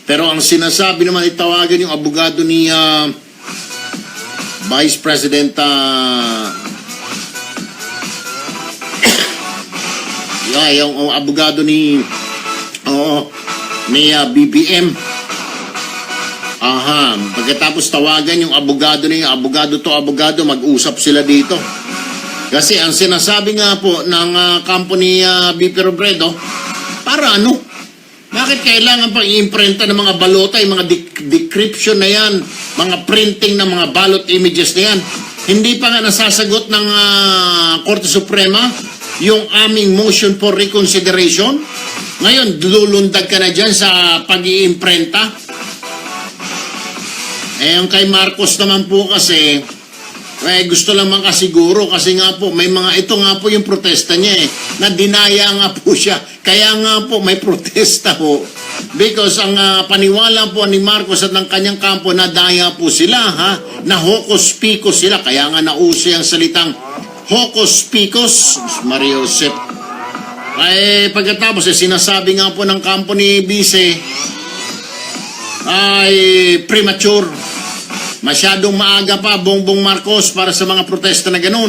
pero ang sinasabi naman itawagan yung abogado ni Vice President yung abogado ni BBM. Pagkatapos tawagan yung abogado niya, abogado, mag-usap sila dito. Kasi ang sinasabi nga po ng kampo ni BP Robredo, para ano? Bakit kailangan pang i-imprenta ng mga balota, yung mga decryption na yan, mga printing ng mga ballot images na yan? Hindi pa nga nasasagot ng Korte Suprema yung aming motion for reconsideration? Ngayon, lulundag ka na dyan sa pag-iimprenta? Yung kay Marcos naman po kasi, gusto lang makasiguro kasi nga po, ito nga po yung protesta niya na dinaya nga po siya. Kaya nga po may protesta po. Because ang paniwala po ni Marcos at ng kanyang kampo, nadaya po sila, na hocus-picus sila. Kaya nga nauso yung salitang hocus-picus, Mario Josep. Pagkatapos, sinasabi nga po ng kampo ni Vice, ay premature. Masyadong maaga pa, Bongbong Marcos, para sa mga protesta na ganun.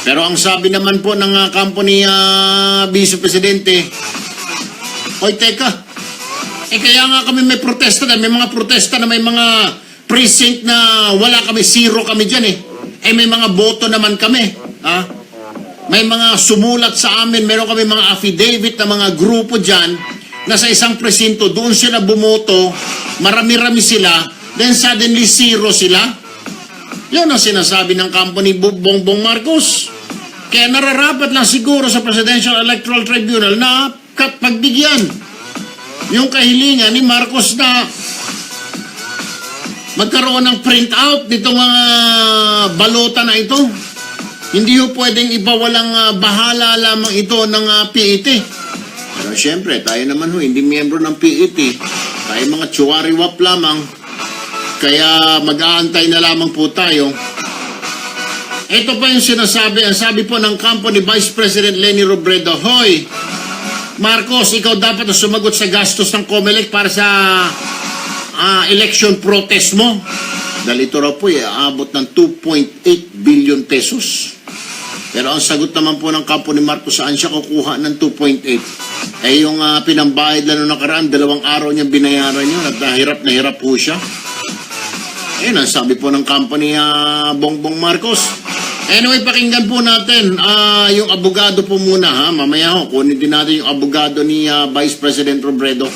Pero ang sabi naman po ng kampo ni Vice Presidente, hoy, teka, kaya nga kami may protesta na, may mga protesta na may mga precinct na wala kami, zero kami dyan may mga boto naman kami. May mga sumulat sa amin, meron kami mga affidavit na mga grupo dyan, na sa isang presinto, doon sila bumoto, marami-rami sila, then suddenly zero sila. Yan ang sinasabi ng kampo ni Bongbong Marcos. Kaya nararapat lang siguro sa Presidential Electoral Tribunal na pagbigyan yung kahilingan ni Marcos na magkaroon ng printout nitong mga balota na ito. Hindi ho pwedeng ibawalang bahala lamang ito ng PET. Pero siyempre, tayo naman hindi miyembro ng PET. Tayo mga tsuwariwap lamang. Kaya mag-aantay na lamang po tayo. Ito pa yung sinasabi. Ang sabi po ng kampo ni Vice President Leni Robredo, hoy, Marcos, ikaw dapat na sumagot sa gastos ng COMELEC para sa election protest mo. Dahil ito raw po aabot ng 2.8 billion pesos. Pero ang sagot naman po ng kampo ni Marcos, saan siya kukuha ng 2.8? Yung pinambayad na noong nakaraan, 2 araw niyang binayaran yun at na hirap po siya. Ang sabi po ng kampo ni Bongbong Marcos. Anyway, pakinggan po natin yung abogado po muna. Mamaya kunin din natin yung abogado ni Vice President Robredo.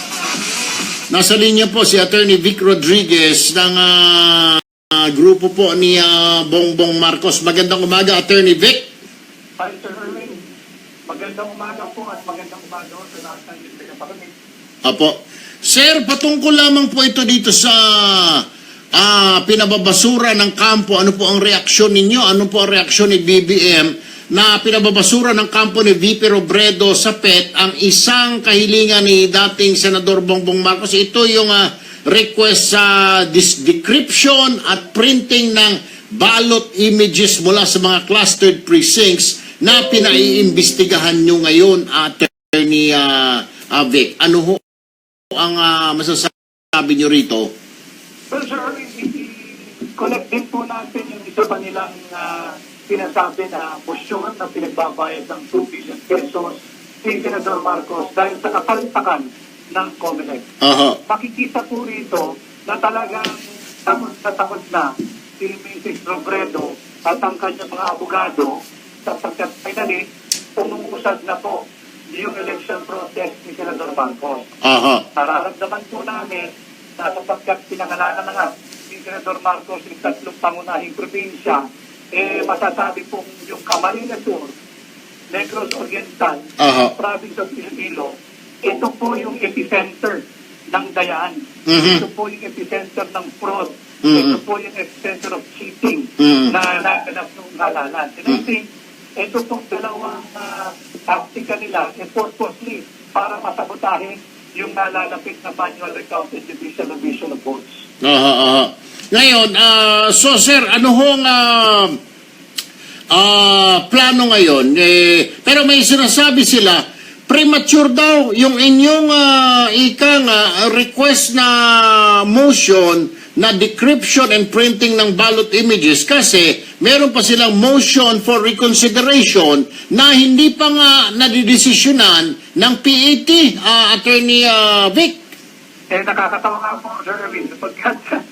Nasa linya po si Attorney Vic Rodriguez ng grupo po ni Bongbong Marcos. Magandang umaga, Attorney Vic. Hi, Sir Erwin. Magandang umaga po at magandang umaga sa lahat ng nagpapakinig. Apo. Sir, patungkol lamang po ito dito sa pinababasura ng kampo. Ano po ang reaksyon ninyo? Ano po ang reaksyon ni BBM na pinababasura ng kampo ni VP Robredo sa PET ang isang kahilingan ni dating Senador Bongbong Marcos? Ito yung request sa decryption at printing ng ballot images mula sa mga clustered precincts na pinaiimbestigahan nyo ngayon, Attorney Vic. Ano ho ang masasabi nyo rito? Well, sir, i-collect din po natin yung isa pa nilang sinasabi na motion na pinagbabayad ng 2 billion pesos si Senador Marcos dahil sa kapalpakan ng COMELEC. Makikita po rito na talagang takot na si Mrs. Robredo at ang kanyang mga abogado sapagkat finally, umuusad na po yung election process ni Senador Marcos. Nararamdaman po namin na sapagkat pinangalanan na nga ni Senador Marcos yung tatlong pangunahing probinsya, masasabi pong yung Camarines Sur, Negros Oriental, Province of Iloilo, ito po yung epicenter ng dayaan. Ito po yung epicenter ng fraud. Ito po yung epicenter of cheating na naganap ng halalan. And I think, ito pong dalawang taktika nila purposely para masabotahin yung nalalapit na manual recount and division of votes. Ngayon, so sir, ano hong plano ngayon? Pero may sinasabi sila, premature daw yung inyong request na motion na decryption and printing ng ballot images kasi meron pa silang motion for reconsideration na hindi pa nga nadidesisyonan ng PAT, Attorney Vic. Nakakatawa nga po, Sir Erwin, sapagkat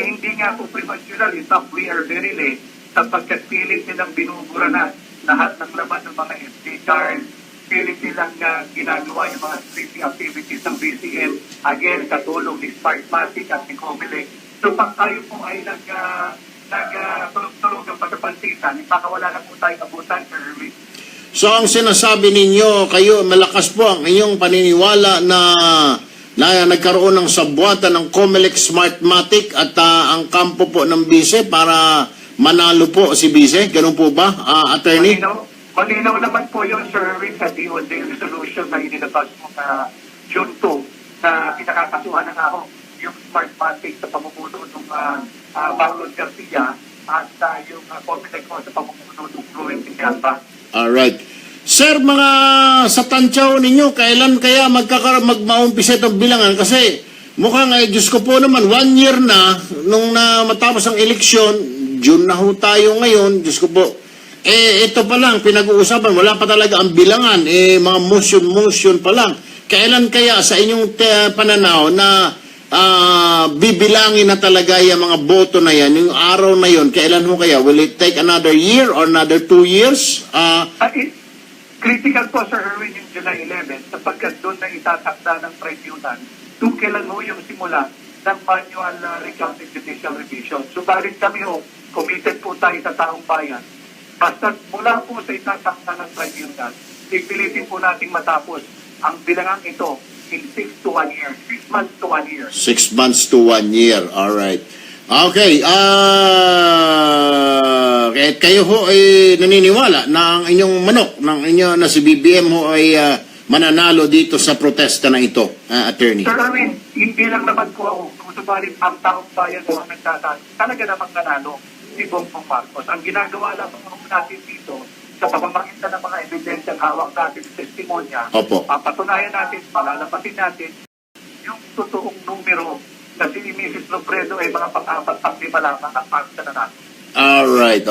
hindi nga po premature, in fact, we are very late sapagkat pilit nilang binubura na lahat ng laman ng mga SD cards, pilit nilang ginagawa yung mga streaming activities ng BCM, again, katulong ni Sparkmatic at ni Comelec. So, pag tayo po ay nagtulog ng pagkapansitan, ipakawala na po tayo abutan, Sir Erwin. So, ang sinasabi ninyo, kayo, malakas po ang inyong paniniwala na nagkaroon ng sabwatan ng Comelec Smartmatic at ang kampo po ng Bise para manalo po si Bise. Ganun po ba, Attorney? Malinaw naman po yun, Sir Erwin, sa DOJ resolution na inilabas mo na June 2 na pinakakasuhan na nga ho yung Smartmatic sa pamumuno ng Marlon Garcia at yung Comelec mo sa pamumuno ng Fluent Alba. Alright. Sir, mga sa tansyaw ninyo, kailan kaya magmaumpisa itong bilangan? Kasi mukhang, Diyos ko po naman, 1 year na nung matapos ang eleksyon, June na ho tayo ngayon, Diyos ko po. Ito pa lang, pinag-uusapan, wala pa talaga ang bilangan, mga motion pa lang. Kailan kaya sa inyong pananaw na bibilangin na talaga yung mga boto na yan, yung araw na yon, kailan ho kaya? Will it take another year or another 2 years? Critical po, Sir Erwin, yung July 11 sapagkat doon na itatakda ng tribunal kung kailan ho yung simula ng manual recount and judicial revision. Subalit kami ho, committed po tayo sa taong bayan. Basta mula po sa itatakda ng tribunal, ipilitin po nating matapos ang bilangang ito in 6 to 1 year. 6 months to 1 year. 6 months to 1 year. Alright. Okay. Kahit kayo ho ay naniniwala na ang inyong manok, ng inyo na si BBM ho ay mananalo dito sa protesta na ito, Attorney. Sir Erwin, hindi lang naman po ako. Subalit ang taong bayan po ang nagsasabi. Talaga namang nanalo si Bongbong Marcos. Ang ginagawa lang natin dito sa pamamagitan ng mga ebidensyang hawak natin sa testimonya, papatunayan natin, palalapatin natin yung totoong numero na si Mrs. Lofredo ay mga pang-apat, pang-lima lamang ang pagsa na natin. Alright.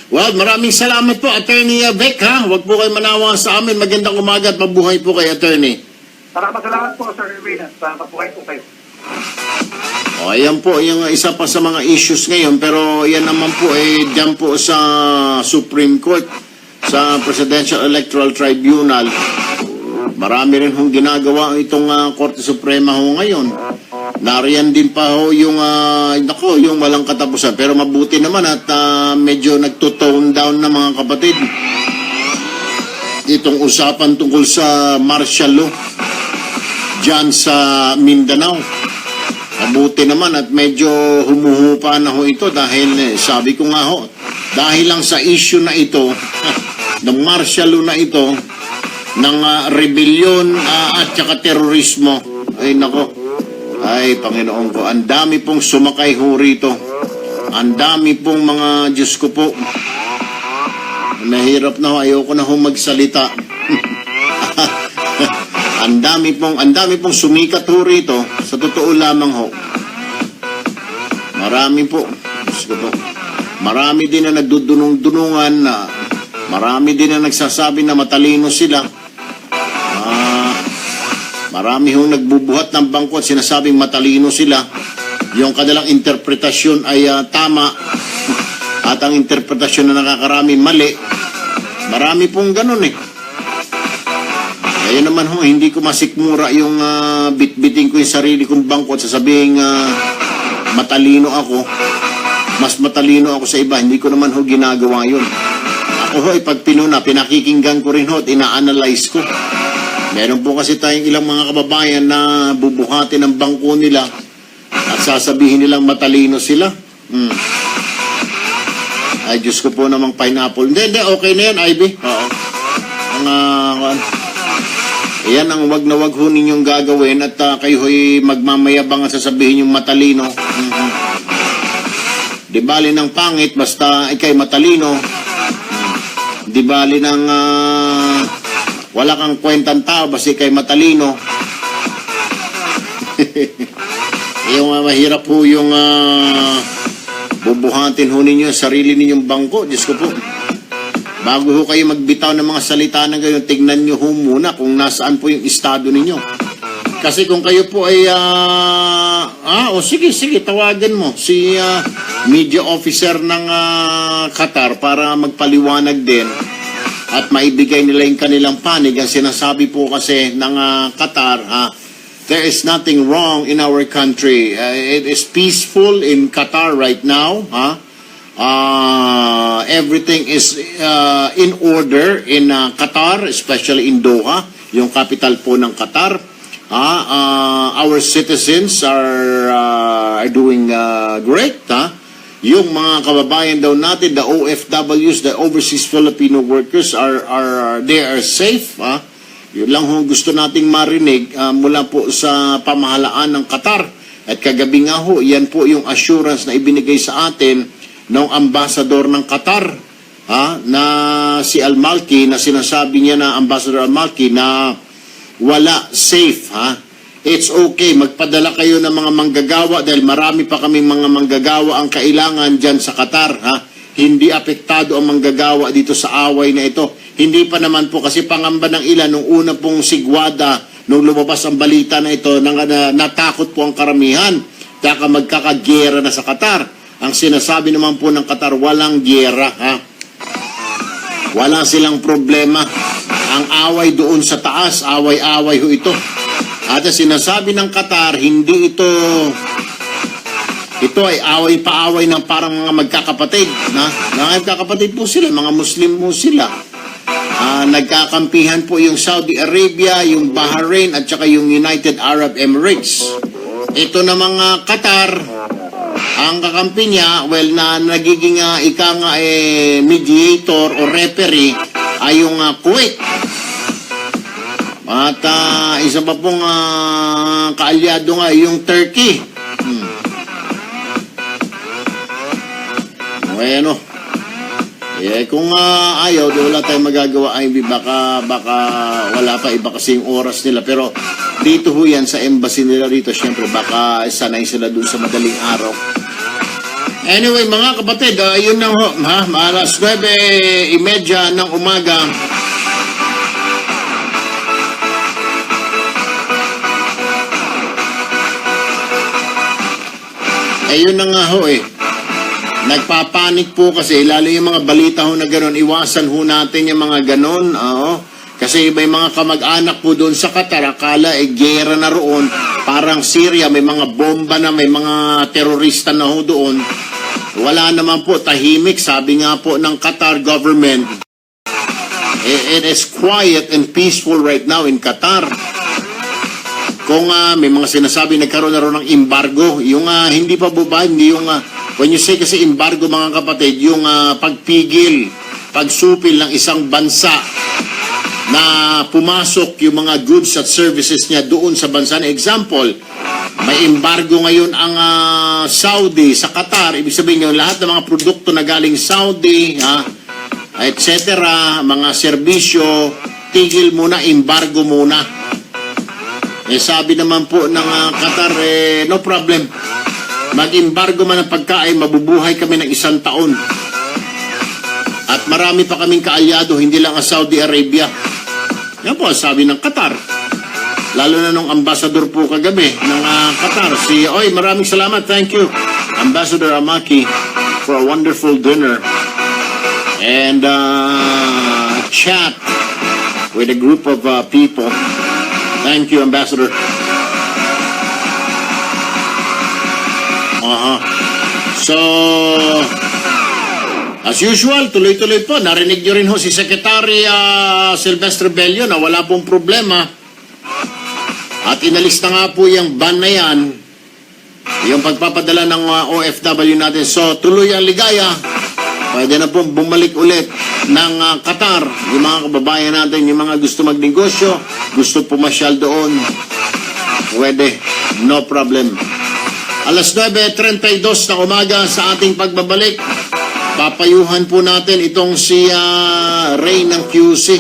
Well, maraming salamat po, Attorney Vic, ha? Huwag po kayo manawa sa amin. Magandang umaga at mabuhay po kay Attorney. Salamat po, Sir Erwin, at mabuhay po kayo. Ayan po, yung isa pa sa mga issues ngayon, pero yan naman po dyan po sa Supreme Court, sa Presidential Electoral Tribunal. Marami rin hong ginagawa itong Korte Suprema ho ngayon. Nariyan din pa ho yung walang katapusan. Pero mabuti naman at medyo nagtutone down na mga kapatid. Itong usapan tungkol sa martial law dyan sa Mindanao. Mabuti naman at medyo humuhupa na ho ito dahil sabi ko nga ho, dahil lang sa issue na ito, ng martial law na ito, ng rebellion at saka terorismo, ay nako, ay Panginoon ko, ang dami pong sumakay ho rito, ang dami pong mga, Diyos ko po, mahirap na ho, ayoko na ho magsalita. Ang dami pong sumikat ho rito, sa totoo lamang ho. Marami po, Diyos ko po, marami din na nagdudunong-dunungan na, marami din na nagsasabi na matalino sila. Marami hong nagbubuhat ng bangko at sinasabing matalino sila. Yung kanilang interpretasyon ay tama at ang interpretasyon na nakakarami mali. Marami pong ganun eh. Kaya naman ho, hindi ko masikmura yung bitbiting ko yung sarili kong bangko at sasabihin matalino ako. Mas matalino ako sa iba. Hindi ko naman ho ginagawa yun. Ako ho, pag pinakikinggan ko rin ho at ina-analyze ko. Meron po kasi tayong ilang mga kababayan na bubuhati ng bangko nila at sasabihin nilang matalino sila. Ay, Diyos ko po namang pineapple. Hindi, okay na yan, Ivy. Oo. Yan ang wag na wag ho ninyong gagawin at kayo ho'y magmamayabang at sasabihin yung matalino. Di bali ng pangit, basta ikay matalino. Di bali ng wala kang kwentang tao, basta ikay matalino. Yung mahirap po yung bubuhatin ho ninyo sarili ninyong bangko. Diyos ko po. Bago ho kayo magbitaw ng mga salita na gayon, tignan nyo ho muna kung nasaan po yung estado ninyo. Kasi kung kayo po ay, sige, tawagan mo si media officer ng Qatar para magpaliwanag din at maibigay nila yung kanilang panig. Ang sinasabi po kasi ng Qatar, there is nothing wrong in our country. It is peaceful in Qatar right now. Everything is in order in Qatar, especially in Doha, yung capital po ng Qatar. Our citizens are doing great. Yung mga kababayan daw natin, the OFWs, the overseas Filipino workers, they are safe. Yun lang ho gusto nating marinig mula po sa pamahalaan ng Qatar. At kagabi nga ho, yan po yung assurance na ibinigay sa atin ng ambassador ng Qatar, na si Al-Malki, na sinasabi niya na Ambassador Al-Malki na wala, safe. It's okay, magpadala kayo ng mga manggagawa dahil marami pa kaming mga manggagawa ang kailangan dyan sa Qatar. Hindi apektado ang manggagawa dito sa away na ito. Hindi pa naman po kasi pangamba ng ilan nung una pong sigwada, nung lumabas ang balita na ito, natakot po ang karamihan. Kaya magkakagera na sa Qatar. Ang sinasabi naman po ng Qatar, walang gera. Wala silang problema. Ang away doon sa taas, away-away ho ito. At sinasabi ng Qatar, hindi ito ay away-paaway ng parang mga magkakapatid. Mga magkakapatid po sila, mga Muslim po sila. Nagkakampihan po yung Saudi Arabia, yung Bahrain, at saka yung United Arab Emirates. Ito na mga Qatar, ang kakampi niya, na nagiging mediator o referee ay yung Kuwait. At isa pa pong kaalyado nga yung Turkey. Bueno. Kung ayaw, wala tayong magagawa, baka wala pa, iba kasi yung oras nila. Pero dito ho yan sa embassy nila rito, syempre baka sanay sila dun sa madaling araw. Anyway, mga kapatid, yun na ho, alas 9:30 ng umaga. Ayun na nga ho nagpapanik po kasi, lalo yung mga balita ho na gano'n, iwasan ho natin yung mga gano'n. Kasi may mga kamag-anak po doon sa Qatar, akala gera na roon, parang Syria, may mga bomba na, may mga terorista na ho doon. Wala naman po, tahimik, sabi nga po ng Qatar government, it is quiet and peaceful right now in Qatar. Kung may mga sinasabi nagkaroon na rin ng embargo, yung hindi pa buba, hindi yung when you say kasi embargo mga kapatid, yung pagpigil, pagsupil ng isang bansa na pumasok yung mga goods at services niya doon sa bansa. Na example, may embargo ngayon ang Saudi sa Qatar, ibig sabihin yung lahat ng mga produkto na galing Saudi, etc., mga serbisyo, tigil muna, embargo muna. Sabi naman po ng Qatar, no problem. Mag-embargo man ang pagkain, mabubuhay kami ng 1 taon. At marami pa kaming kaalyado, hindi lang ang Saudi Arabia. Yan po, sabi ng Qatar. Lalo na nung ambassador po kagabi ng Qatar. Maraming salamat, thank you, Ambassador Al-Malki, for a wonderful dinner. And chat with a group of people. Thank you, Ambassador. So, as usual, tuloy-tuloy po. Narinig nyo rin ho si Secretary Silvestre Bello na wala pong problema. At inalis na nga po yung ban na yan, yung pagpapadala ng OFW natin. So, tuloy ang ligaya. Pwede na pong bumalik ulit ng Qatar. Yung mga kababayan natin, yung mga gusto magnegosyo, gusto pumasyal doon. Pwede. No problem. Alas 9:32 na umaga sa ating pagbabalik. Papayuhan po natin itong si Ray ng QC.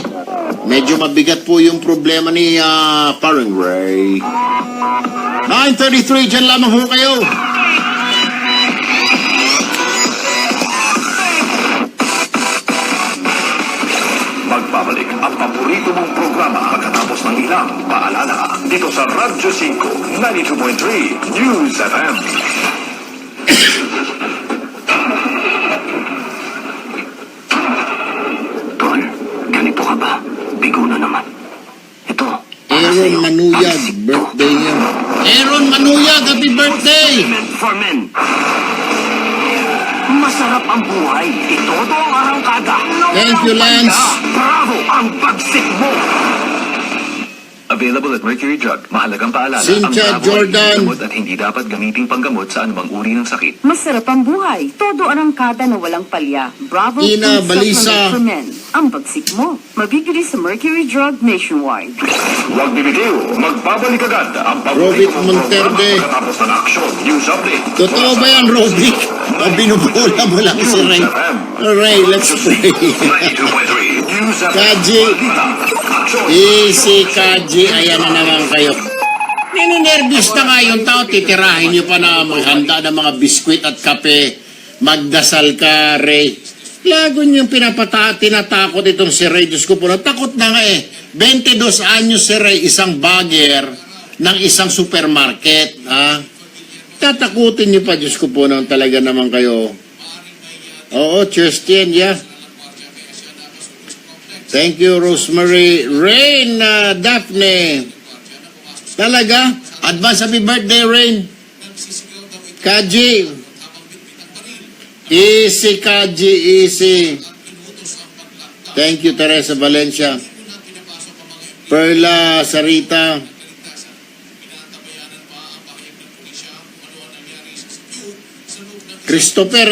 Medyo mabigat po yung problema ni parang Ray. 9:33, dyan lamang ho kayo. Magbabalik ang paborito mong programa pagkatapos ng ilang paalala dito sa Radyo 5, 92.3 News FM. Tol, ganito ka ba? Bigo na naman. Ito. Aaron Manuyag, birthday niya. Aaron Manuyag, happy birthday! For men. Masarap ang buhay. Ito do ang arangkada. Thank you, Lance. Bravo ang bagsik mo. Available at Mercury Drug. Mahalagang paalala. Cynthia ang Bravo Jordan. ay gamot at hindi dapat gamiting panggamot sa anumang uri ng sakit. Masarap ang buhay. Todo arangkada na walang palya. Bravo Ina Food Balisa. Supplement for Men. Ang bagsik mo. Mabibili sa Mercury Drug nationwide. Huwag bibitiw. Magbabalik agad ang Rovic paborito mong Monterde. programa pagkatapos ng action. News update. Totoo ba yan, Robic? O binubula mo lang si Ray? Ray, let's pray. 92.3 News FM. Kaji. Balita. Action. Easy, Kaji. Ayan na naman kayo. Nininervous na nga yung tao. Titirahin nyo pa na maghanda ng mga biskwit at kape. Magdasal ka, Ray. Lago niyong tinatakot itong si Ray. Diyos ko po, natakot na nga eh. 22 anyos si Ray, isang bagger ng isang supermarket. Tatakutin niyo pa, Diyos ko po, nang talaga naman kayo. Oo, cheers, Tien, yeah. Thank you, Rosemary. Rain, Daphne. Talaga? Advance happy birthday, Rain. Kaji. Easy, Kaji, easy. Thank you, Teresa Valencia. Perla Sarita. Christopher,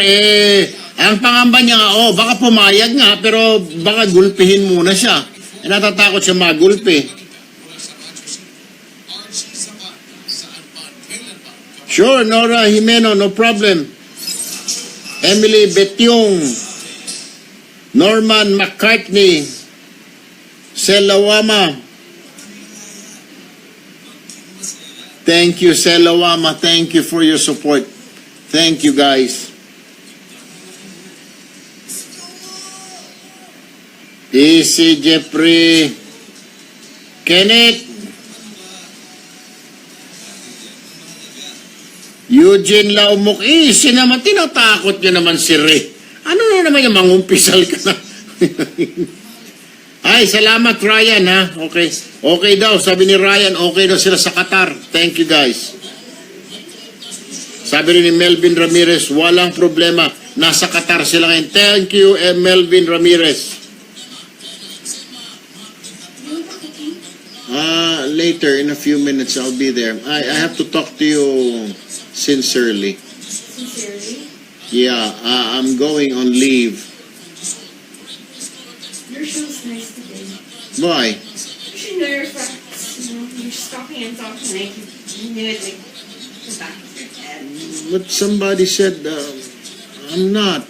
ang pangamba niya nga, baka pumayag nga, pero baka gulpihin muna siya. Natatakot siya magulpi. Sure, Nora Jimeno, no problem. Emily Betyong, Norman McCartney, Selawama. Thank you, Selawama. Thank you for your support. Thank you, guys. Easy, Jeffrey. Kenneth. Eugene Laumok. Easy naman. Tinatakot nyo naman si Ray. Ano na naman yung mangumpisal ka na? Ay, salamat, Ryan, ha? Okay. Okay daw. Sabi ni Ryan, okay daw sila sa Qatar. Thank you, guys. Sabi rin ni Melvin Ramirez, walang problema. Nasa Qatar sila ngayon. Thank you, Melvin Ramirez. Later, in a few minutes, I'll be there. I have to talk to you sincerely. Sincerely? Yeah, I'm going on leave. Your show's nice today. Why? You should know your facts. You know, you're just talking and talking like you knew it like the back of your head. But somebody said, I'm not.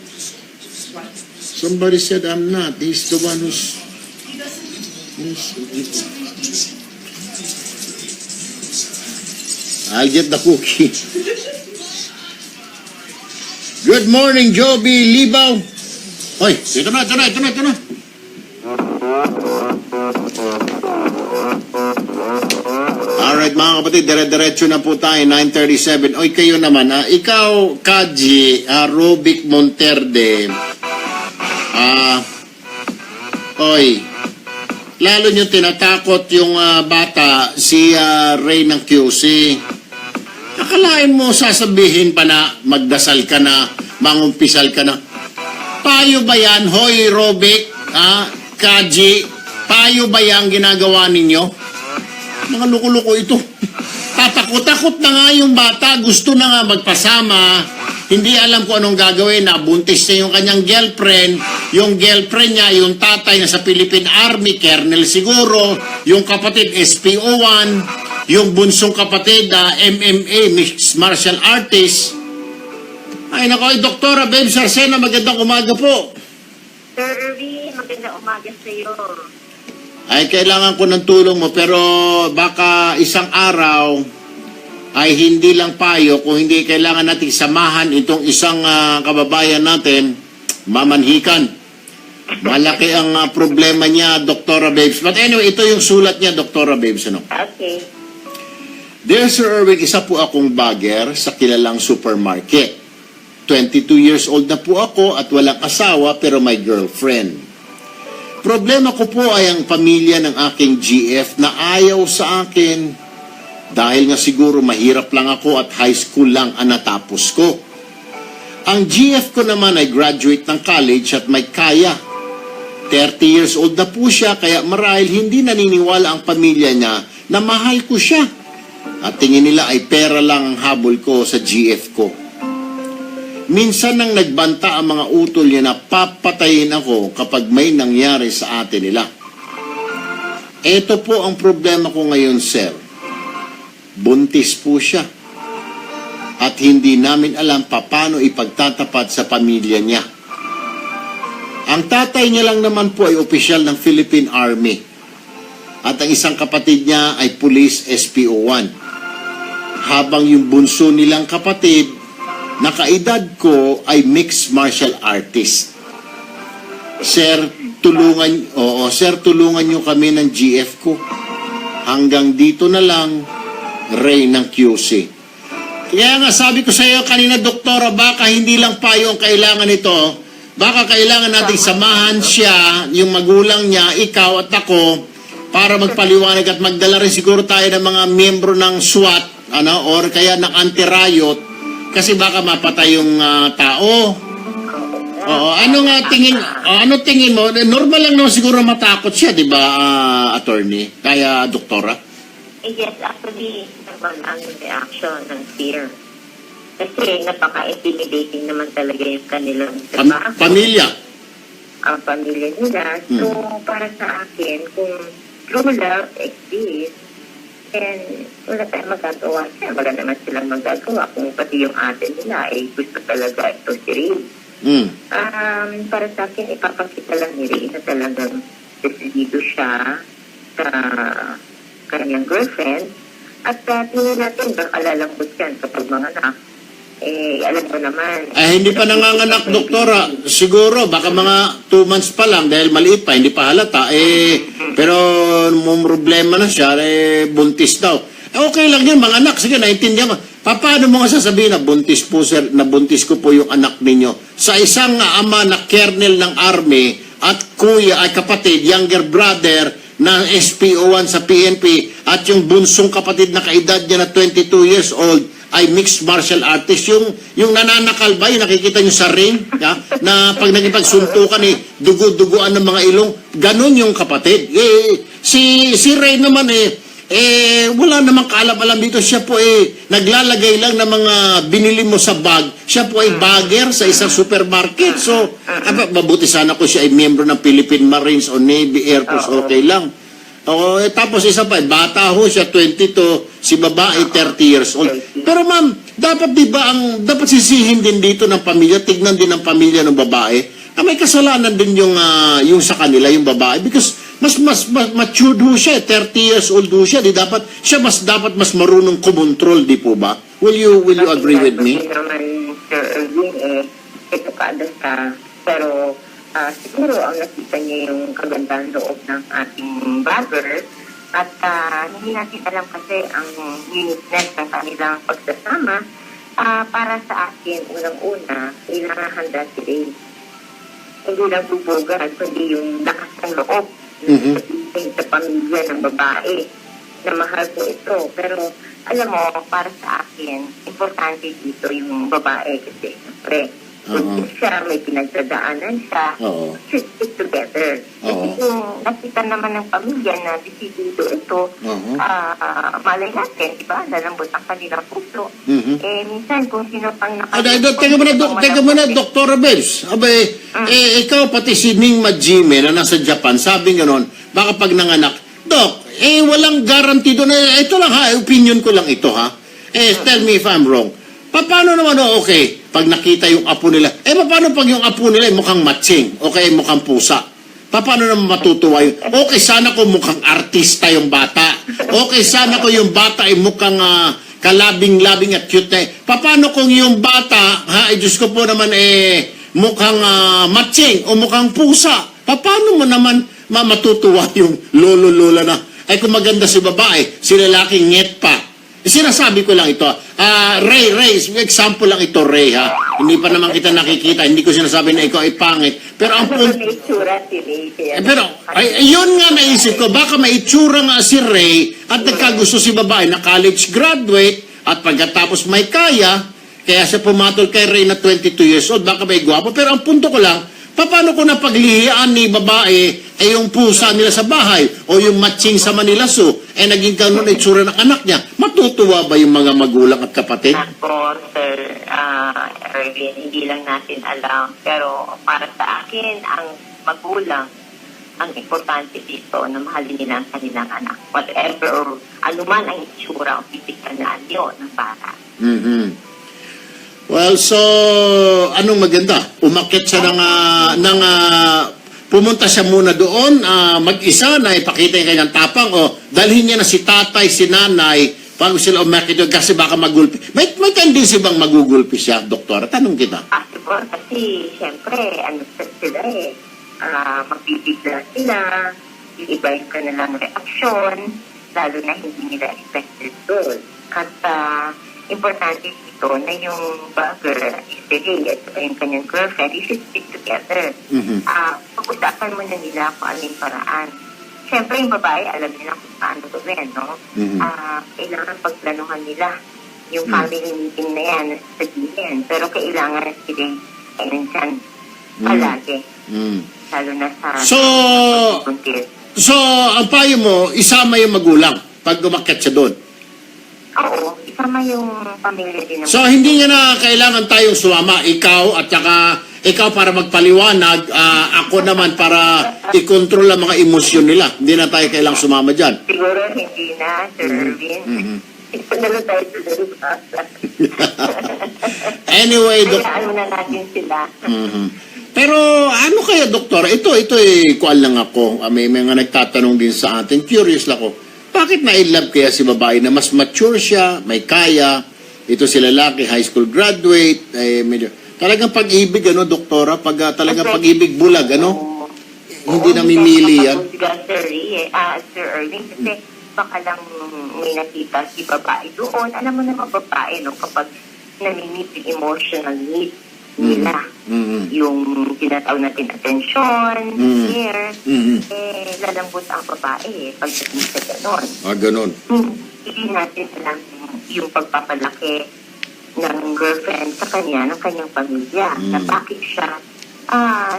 What? Somebody said I'm not. He's the one who's... He doesn't. I'll get the cookie. Good morning, Joby Libaw. Hoy, ito na. Alright, mga kapatid, dire-diretso na po tayo, 9:37. Oy, kayo naman, ikaw, Kaji, Robic Monterde. Oy, lalo nyo tinatakot yung bata, si Ray ng QC. Akalain mo sasabihin pa na magdasal ka na, mangumpisal ka na. Payo ba yan? Hoy, Robic, Kaji, payo ba yan ginagawa ninyo? Mga luko-luko ito. Tatakot-takot na nga yung bata, gusto na nga magpasama, hindi alam kung anong gagawin, nabuntis na yung kanyang girlfriend, yung girlfriend niya, yung tatay na sa Philippine Army, Colonel siguro, yung kapatid SPO1, yung bunsong kapatid MMA, Mixed Martial Artist. Ay nako, Doktora Bebs Arsena, magandang umaga po. Sir Irvin, magandang umaga sa iyo. Ay, kailangan ko ng tulong mo, pero baka isang araw ay hindi lang payo, kung hindi kailangan nating samahan itong isang kababayan natin, mamanhikan. Malaki ang problema niya, Doktora Babes. But anyway, ito yung sulat niya, Doktora Babes. Ano? Okay. Dear Sir Erwin, isa po akong bagger sa kilalang supermarket. 22 years old na po ako at walang asawa pero may girlfriend. Problema ko po ay ang pamilya ng aking GF na ayaw sa akin dahil nga siguro mahirap lang ako at high school lang ang natapos ko. Ang GF ko naman ay graduate ng college at may kaya. 30 years old na po siya kaya marahil hindi naniniwala ang pamilya niya na mahal ko siya. At tingin nila ay pera lang ang habol ko sa GF ko. Minsan nang nagbanta ang mga utol niya na papatayin ako kapag may nangyari sa atin nila. Ito po ang problema ko ngayon, sir. Buntis po siya. At hindi namin alam paano ipagtatapat sa pamilya niya. Ang tatay niya lang naman po ay opisyal ng Philippine Army. At ang isang kapatid niya ay Police SPO1. Habang yung bunso nilang kapatid na kaedad ko ay mixed martial artist. Sir, tulungan nyo kami ng GF ko. Hanggang dito na lang, Ray ng QC. Kaya nga sabi ko sa iyo kanina, Doktora, baka hindi lang payo ang kailangan nito. Baka kailangan nating samahan siya, yung magulang niya, ikaw at ako, para magpaliwanag at magdala rin siguro tayo ng mga miyembro ng SWAT, or kaya ng anti-riot, kasi baka mapatay yung tao. Oo, ano tingin mo? Normal lang naman siguro matakot siya, di ba, attorney? Kaya, doktora? Yes, actually, normal ang reaction ng fear. Kasi napaka-intimidating naman talaga yung kanilang pamilya. Ang pamilya nila. So, para sa akin, kung true love exists, and wala tayong magagawa siya. Wala naman silang magagawa kung pati yung atin nila ay gusto talaga ito si Ray. Para sa akin, ipapakita lang ni Ray na talagang decidido siya sa kanyang girlfriend at tingin natin baka lalambot yan kapag mga anak. Alam ko naman. Hindi pa nanganganak, doktora. Siguro, baka mga 2 months pa lang dahil maliit pa, hindi pa halata. Pero may problema na siya, buntis daw. Okay lang yun, mga anak. Sige, naintindihan ko. Paano mo nga sasabihin na buntis po, sir, na buntis ko po yung anak ninyo? Sa isang ama na colonel ng army at kuya ay kapatid, younger brother na SPO1 sa PNP at yung bunsong kapatid na kaedad niya na 22 years old ay mixed martial artist. Yung nananakal ba, yung nakikita nyo sa ring, na pag nagipagsuntukan, dugo-duguan ng mga ilong, ganun yung kapatid. Si Ray naman, wala namang kaalam-alam dito. Siya po naglalagay lang ng mga binili mo sa bag. Siya po ay bagger sa isang supermarket. So, mabuti sana ko siya ay miyembro ng Philippine Marines o Navy, Air Force, okay lang. Tapos isa pa, bata ho siya, 22, si babae 30 years old. Pero ma'am, dapat dapat sisihin din dito ng pamilya, tignan din ng pamilya ng babae, na may kasalanan din yung sa kanila, yung babae, because mas matured ho siya, 30 years old ho siya, dapat mas marunong kumontrol, di po ba? Will you agree with me? Sir Erwin, ito ka, pero siguro ang nakita niya yung kagandang loob ng ating bagger at hindi natin alam kasi ang uniqueness ng kanilang pagsasama. Para sa akin, unang-una, kailangan handa si Ray. hindi lang bubugan, kundi yung lakas ng loob Mhm. sa pamilya ng babae na mahal ko ito. Pero alam mo, para sa akin, importante dito yung babae kasi siyempre, kung siya, may pinagdadaanan siya, Oo. should stick together. Kasi Oo. kung nakita naman ng pamilya na desidido ito, malay natin, diba, lalambot ang kanilang puso. Mhm. Minsan kung sino pang Teka muna, Dr. Babes. Abay, ikaw pati si Ning Majime na nasa Japan, sabi gano'n, baka pag nanganak, Dok, walang guarantee doon. Ito lang ha, opinion ko lang ito ha. Tell me if I'm wrong. Paano naman okay, pag nakita yung apo nila? Paano pag yung apo nila mukhang matching? Okay, mukhang pusa? Paano naman matutuwa yun? Okay, sana ko mukhang artista yung bata. Okay, sana ko yung bata ay mukhang kalabing-labing at cute na. Paano kung yung bata, Diyos ko po naman, mukhang matching o mukhang pusa? Paano mo naman matutuwa yung lolo-lola na, kung maganda si babae, si lalaking nget pa. Sinasabi ko lang ito. Ray, example lang ito, Ray, ha? Hindi pa naman kita nakikita. Hindi ko sinasabi na ikaw ay pangit. Pero ang punto... yun nga naisip ko. Baka may itsura nga si Ray at nagkagusto si babae na college graduate at pagkatapos may kaya siya pumatol kay Ray na 22 years old. Baka may gwapo. Pero ang punto ko lang, paano ko napaglihian ni babae yung pusa nila sa bahay o yung matching sa Manila Zoo naging ganun itsura ng anak niya? Matutuwa ba yung mga magulang at kapatid? Ako, Sir Erwin, hindi lang natin alam. Pero para sa akin, ang magulang, ang importante dito na mahalin nila ang kanilang anak. Whatever or anuman ang itsura o physical na anyo ng bata. Mhm. Well, so, anong maganda? Umakyat siya pumunta siya muna doon, mag-isa na ipakita yung kanyang tapang o dalhin niya na si tatay, si nanay, bago sila umakyat doon kasi baka magulpi. May tendency bang magugulpi siya, doktora? Tanong kita. Possible kasi, siyempre, sila magbibigla sila, iba yung kanilang reaksyon, lalo na hindi nila expected doon. At importante dito na yung bagger, isteri, at yung kanyang girlfriend, you should stick together. Pag-usapan mo na nila kung ano yung paraan. Siyempre, yung babae, alam nila kung paano gawin, no? Kailangan pagplanuhan nila yung family meeting na yan, sabihin. Pero kailangan na sila ay nandyan palagi. Lalo na sa... So, ang payo mo, isama yung magulang pag umakyat siya doon? Oo, isama yung pamilya din. So, hindi niya na kailangan tayong sumama. Ikaw at saka ikaw para magpaliwanag, ako naman para i-control ang mga emosyon nila. Hindi na tayo kailangang sumama dyan. Siguro hindi na, Sir Erwin. Ito na lang tayo sa Anyway, ano na natin sila. Pero ano kaya, doktor? Ito kuan lang ako. May mga nagtatanong din sa atin. Curious lang ako. Bakit na-in-love kaya si babae na mas mature siya, may kaya, ito si lalaki, high school graduate, medyo, talagang pag-ibig, doktora? Talagang pag-ibig bulag, Hindi namimili yan. Sir Erwin, kasi baka lang may nakita si babae doon. Alam mo naman babae, kapag namimit yung emotional needs nila, yung tinatawag natin attention, care, lalambot ang babae pagdating sa ganon. Ganon. Hindi natin alam yung pagpapalaki ng girlfriend sa kanya, ng kanyang pamilya, na bakit siya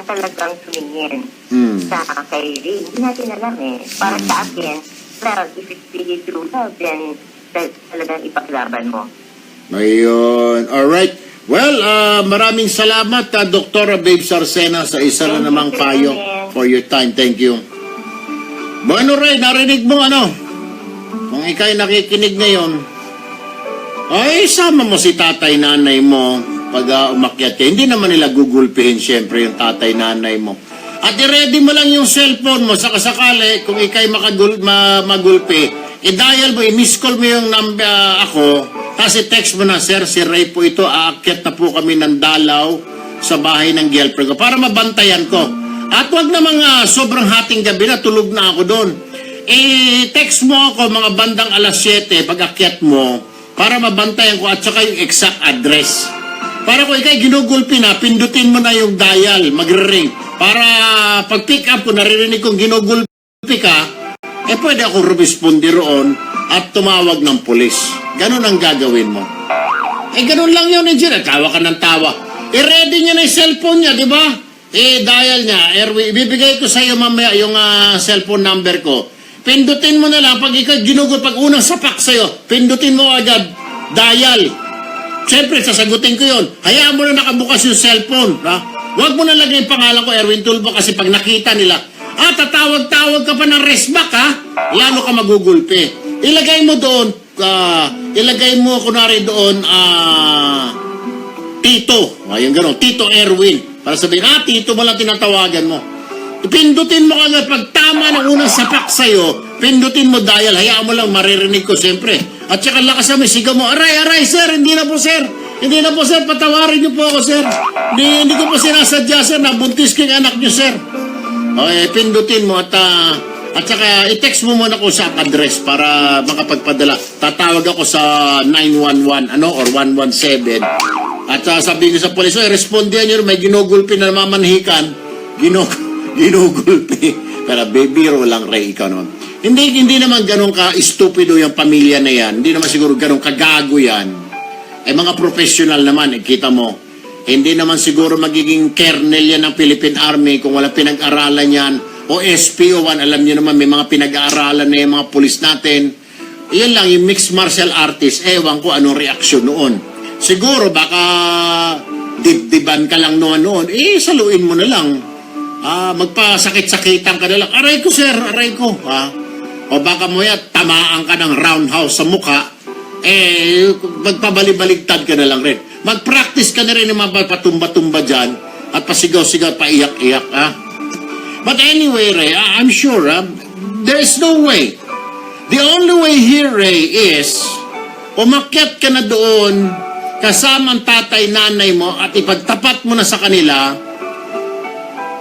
talagang sumingin sa kay Ray. Hindi natin alam Para sa akin, well, if it's really true love, then talagang ipaglaban mo. Ayun. Alright. Well, maraming salamat, Dr. Babe Sarcena, sa isa na namang payo for your time. Thank you. Bueno, Ray, narinig mo kung ikaw'y nakikinig ngayon, ay sama mo si tatay, nanay mo pag umakyat ka. Hindi naman nila gugulpihin siyempre yung tatay, nanay mo. At i-ready mo lang yung cellphone mo sa kasakali kung ikaw'y magulpi. I-dial mo, i-miss call mo yung number ako. Kasi text mo na, sir, si Ray po ito, aakyat na po kami ng dalaw sa bahay ng girlfriend ko para mabantayan ko. At wag namang sobrang hating gabi na, tulog na ako doon. I-text mo ako mga bandang alas 7 pag akyat mo para mabantayan ko at saka yung exact address. Para kung ikay ginugulpi na, pindutin mo na yung dial, magre-ring. para pag pick up ko, naririnig kong ginugulpi ka, pwede ako responde roon at tumawag ng pulis. Ganun ang gagawin mo. Ganun lang yun, engineer. Tawa ka ng tawa. I-ready niya na yung cellphone niya, di ba? Dial niya. Erwin, ibibigay ko sa iyo mamaya yung cellphone number ko. Pindutin mo na lang. Pag ikaw ginugol, pag unang sapak sa iyo, pindutin mo agad. Dial. Siyempre, sasagutin ko yun. Hayaan mo na nakabukas yung cellphone. Ha? Huwag mo na lagay yung pangalan ko, Erwin Tulfo, kasi pag nakita nila, tatawag-tawag ka pa ng resback, ha? Lalo ka magugulpi. Ilagay mo doon, kunwari doon, Tito. Yung gano'n, Tito Erwin. Para sabihin, Tito mo lang tinatawagan mo. Pindutin mo agad, pag tama ng unang sapak sa'yo, pindutin mo dial, hayaan mo lang, maririnig ko siyempre. At saka lakas mo, sigaw mo, aray, sir, hindi na po, sir. Hindi na po, sir, patawarin niyo po ako, sir. Hindi ko po sinasadya, sir, nabuntis ko yung anak niyo, sir. Okay, pindutin mo at saka i-text mo muna ko sa address para makapagpadala. Tatawag ako sa 911 or 117. At sabihin ko sa polis, respondihan nyo, may ginugulpi na namamanhikan. Ginugulpi. Pero biro lang, Ray, ikaw naman. Hindi naman ganun ka-stupido yung pamilya na yan. Hindi naman siguro ganun kagago yan. Mga professional naman, kita mo. Hindi naman siguro magiging kernel yan ng Philippine Army kung wala pinag-aralan yan. O SPO1, alam niyo naman, may mga pinag-aaralan na yung mga pulis natin. Yan lang, yung mixed martial artist, ewan ko anong reaksyon noon. Siguro, baka dibdiban ka lang noon, saluin mo na lang. Magpasakit-sakitan ka na lang. Aray ko, sir, aray ko. O baka mo yan, tamaan ka ng roundhouse sa mukha, magpabalibaligtad ka na lang rin. Mag-practice ka na rin ng mga patumba-tumba dyan at pasigaw-sigaw, paiyak-iyak, But anyway, Ray, I'm sure there is no way. The only way here, Ray, is umakyat ka na doon kasama ang tatay, nanay mo at ipagtapat mo na sa kanila,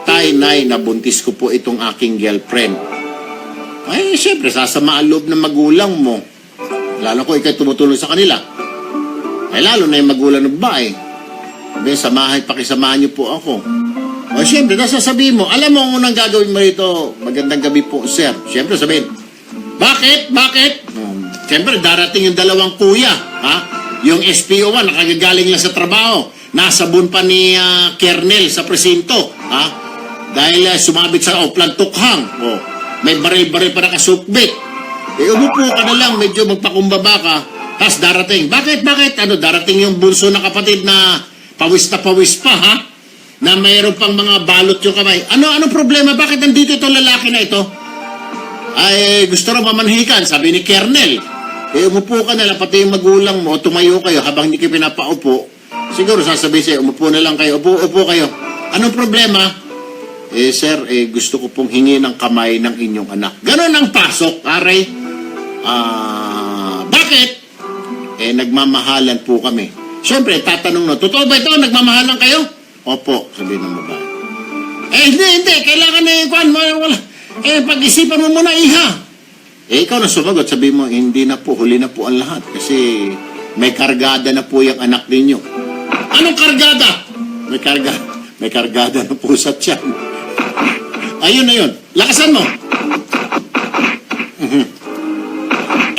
tay, nay, nabuntis ko po itong aking girlfriend. Siyempre, sasama ang loob ng magulang mo. Lalo ko ikay tumutulong sa kanila. Lalo na yung magulang ng babae. Pakisamahan niyo po ako. Siyempre, sasabihin mo, alam mo ang unang gagawin mo rito, magandang gabi po, sir. Siyempre, sabihin, bakit? Siyempre, darating yung dalawang kuya, Yung SPO1, nakagagaling lang sa trabaho. Nasabon pa ni Kernel sa presinto, Dahil sumabit sa oplan tukhang. May baril-baril pa nakasukbit. Umupo ka na lang, medyo magpakumbaba ka. Tapos darating. Bakit? Darating yung bunso na kapatid na pawis pa, na mayroon pang mga balot yung kamay. Ano problema? Bakit nandito itong lalaki na ito? Gusto raw mamanhikan, sabi ni Kernel. Umupo ka na lang, pati yung magulang mo, tumayo kayo habang hindi kayo pinapaupo. Siguro sasabihin sa'yo, umupo na lang kayo, upo kayo. Anong problema? Sir, gusto ko pong hingi ng kamay ng inyong anak. Ganon ang pasok, aray. Bakit? Nagmamahalan po kami. Siyempre, tatanong na, totoo ba ito? Nagmamahalan kayo? Opo, sabihin ng babae. Hindi. Kailangan na yung wala. Pag-isipan mo muna, iha. Ikaw na sumagot, sabihin mo, hindi na po, huli na po ang lahat. Kasi may kargada na po yung anak ninyo. Anong kargada? May kargada na po sa tiyan. Ayun na yun. Lakasan mo.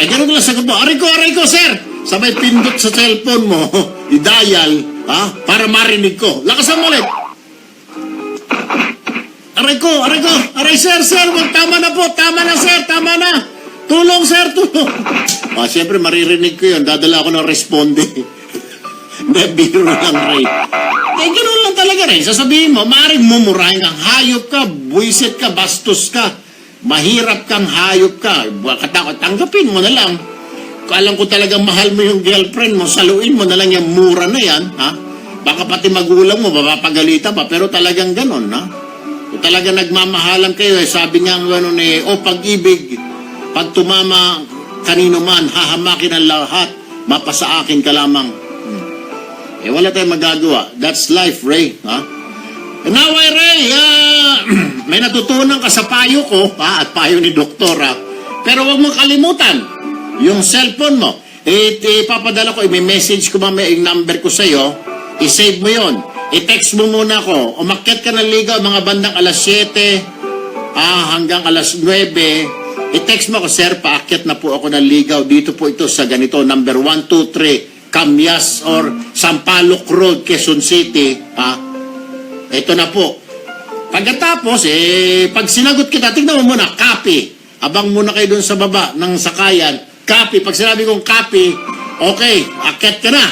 Ganun lang sagot mo. Aray ko, sir. Sabay pindot sa cellphone mo, i-dial, para marinig ko. Lakasan mo ulit. Aray, sir, tama na po, sir, tama na. Tulong, sir, tulong. Siyempre, maririnig ko yun. Dadala ako ng responde. Biro lang, Ray. Ganun lang talaga, Ray. Sasabihin mo, maaaring mumurahin kang hayop ka, buwisit ka, bastos ka, mahirap kang hayop ka. Tanggapin mo na lang. Kung alam ko talagang mahal mo yung girlfriend mo, saluin mo na lang yung mura na yan, Baka pati magulang mo, mapapagalitan pa, pero talagang ganon, Kung talagang nagmamahalan kayo, sabi nga pag-ibig, pag tumama kanino man, hahamakin ang lahat, mapasa akin ka lamang. Wala tayong magagawa. That's life, Ray, Naway, Ray, may natutunan ka sa payo ko, at payo ni Doktora, pero huwag mong kalimutan, yung cellphone mo, ipapadala ko, may message ko mamaya yung number ko sa'yo, i-save mo yon. i-text mo muna ako. Umakyat ka ng ligaw, mga bandang alas 7 hanggang alas 9. I-text mo ako, sir, paakyat na po ako ng ligaw. Dito po ito sa ganito, number 123, Camyas or Sampaloc Road, Quezon City. Ito na po. Pagkatapos, pag sinagot kita, tignan mo muna, copy. Abang muna kayo doon sa baba ng sakayan. Copy. Pag sinabi kong copy, okay, akyat ka na.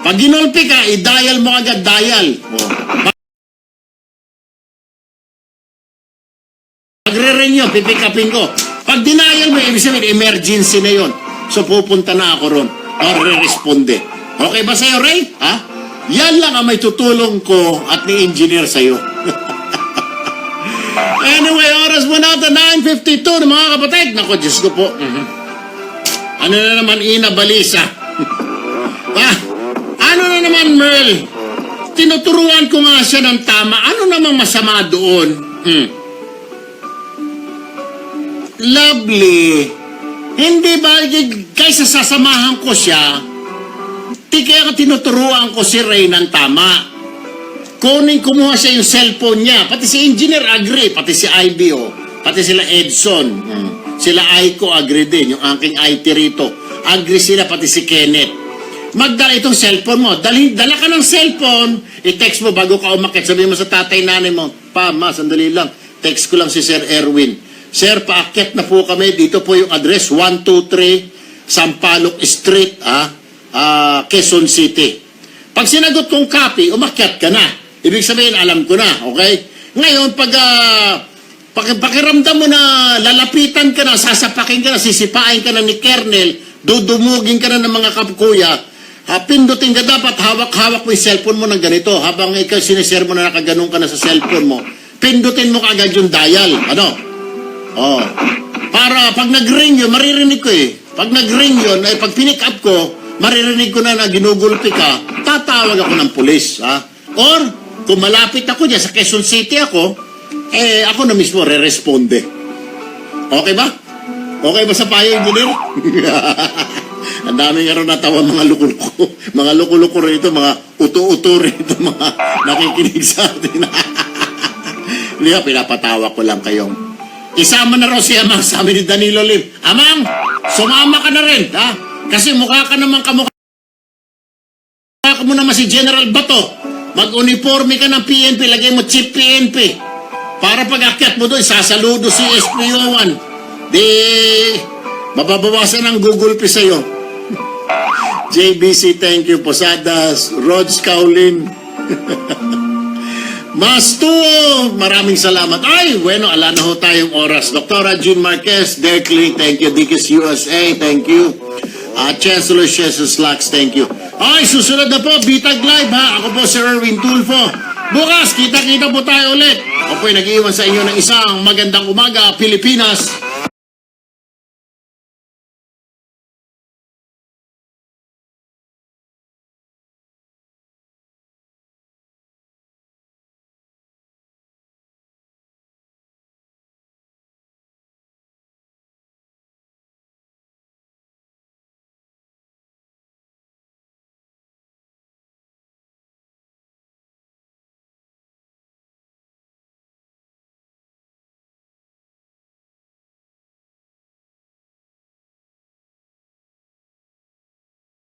Pag ginulpi ka, i-dial mo agad, dial. Magre-ring yun, pipick upin ko. Pag denial mo, ibig sabihin, emergency na yun. So, pupunta na ako ron. Or re-responde. Okay ba sa'yo, Ray? Ha? Yan lang ang may tutulong ko at ni engineer sa'yo. Anyway, oras mo na ito, 9:52 mga kapatid. Naku, Diyos ko po. Ano na naman, Ina Balisa? Ano na naman, Merl? Tinuturuan ko nga siya ng tama. Ano namang masama doon? Lovely. Hindi ba, kaysa sasamahan ko siya, kaya tinuturuan ko si Ray ng tama. Kumuha siya yung cellphone niya. Pati si engineer agree, pati si IBO, pati sila Edson, sila Aiko agree din, yung aking IT rito. Agree sila, pati si Kenneth. Magdala itong cellphone mo. Dala ka ng cellphone, i-text mo bago ka umakyat. Sabihin mo sa tatay nanay mo, pa, ma, sandali lang. Text ko lang si Sir Erwin. Sir, paakyat na po kami. Dito po yung address, 123 Sampaloc Street, Quezon City. Pag sinagot kong copy, umakyat ka na. Ibig sabihin, alam ko na, okay? Ngayon, pag pakiramdam mo na lalapitan ka na, sasapakin ka na, sisipain ka na ni Kernel, dudumugin ka na ng mga kapkuya, pindutin ka dapat, hawak-hawak mo yung cellphone mo ng ganito. Habang ikaw sinishare mo na nakaganong ka na sa cellphone mo, pindutin mo kaagad yung dial. Para pag nag-ring yun, maririnig ko eh. Pag nag-ring yun, pag pinick up ko, maririnig ko na ginugulpi ka, tatawag ako ng pulis. Or, kung malapit ako dyan, sa Quezon City ako na mismo re-responde. Okay ba? Okay ba sa payo, engineer? Ang dami nga rin natawa mga lukuluko. Mga lukuluko rito, mga uto-uto rito, mga nakikinig sa atin. Hindi ba, pinapatawa ko lang kayong. Isama na raw si Amang, sabi ni Danilo Lim. Amang, sumama ka na rin, ha? Kasi mukha ka naman kamukha mo naman si General Bato. Mag-uniforme ka ng PNP, lagay mo chip PNP. Para pag-akyat mo doon, sasaludo si SPO1. Di, mababawasan ang Google Pay sa'yo. JBC, thank you. Posadas, Rods Kaulin. Mastuo, maraming salamat. Ay, bueno, ala na ho tayong oras. Dr. Jean Marquez, Derkley, thank you. Dicus USA, thank you. Chancellor Jesus Lax, thank you. Ay, susunod na po, Bitag Live ha. Ako po si Erwin Tulfo. Bukas, kita-kita po tayo ulit. Ako po'y nag-iwan sa inyo ng isang magandang umaga, Pilipinas.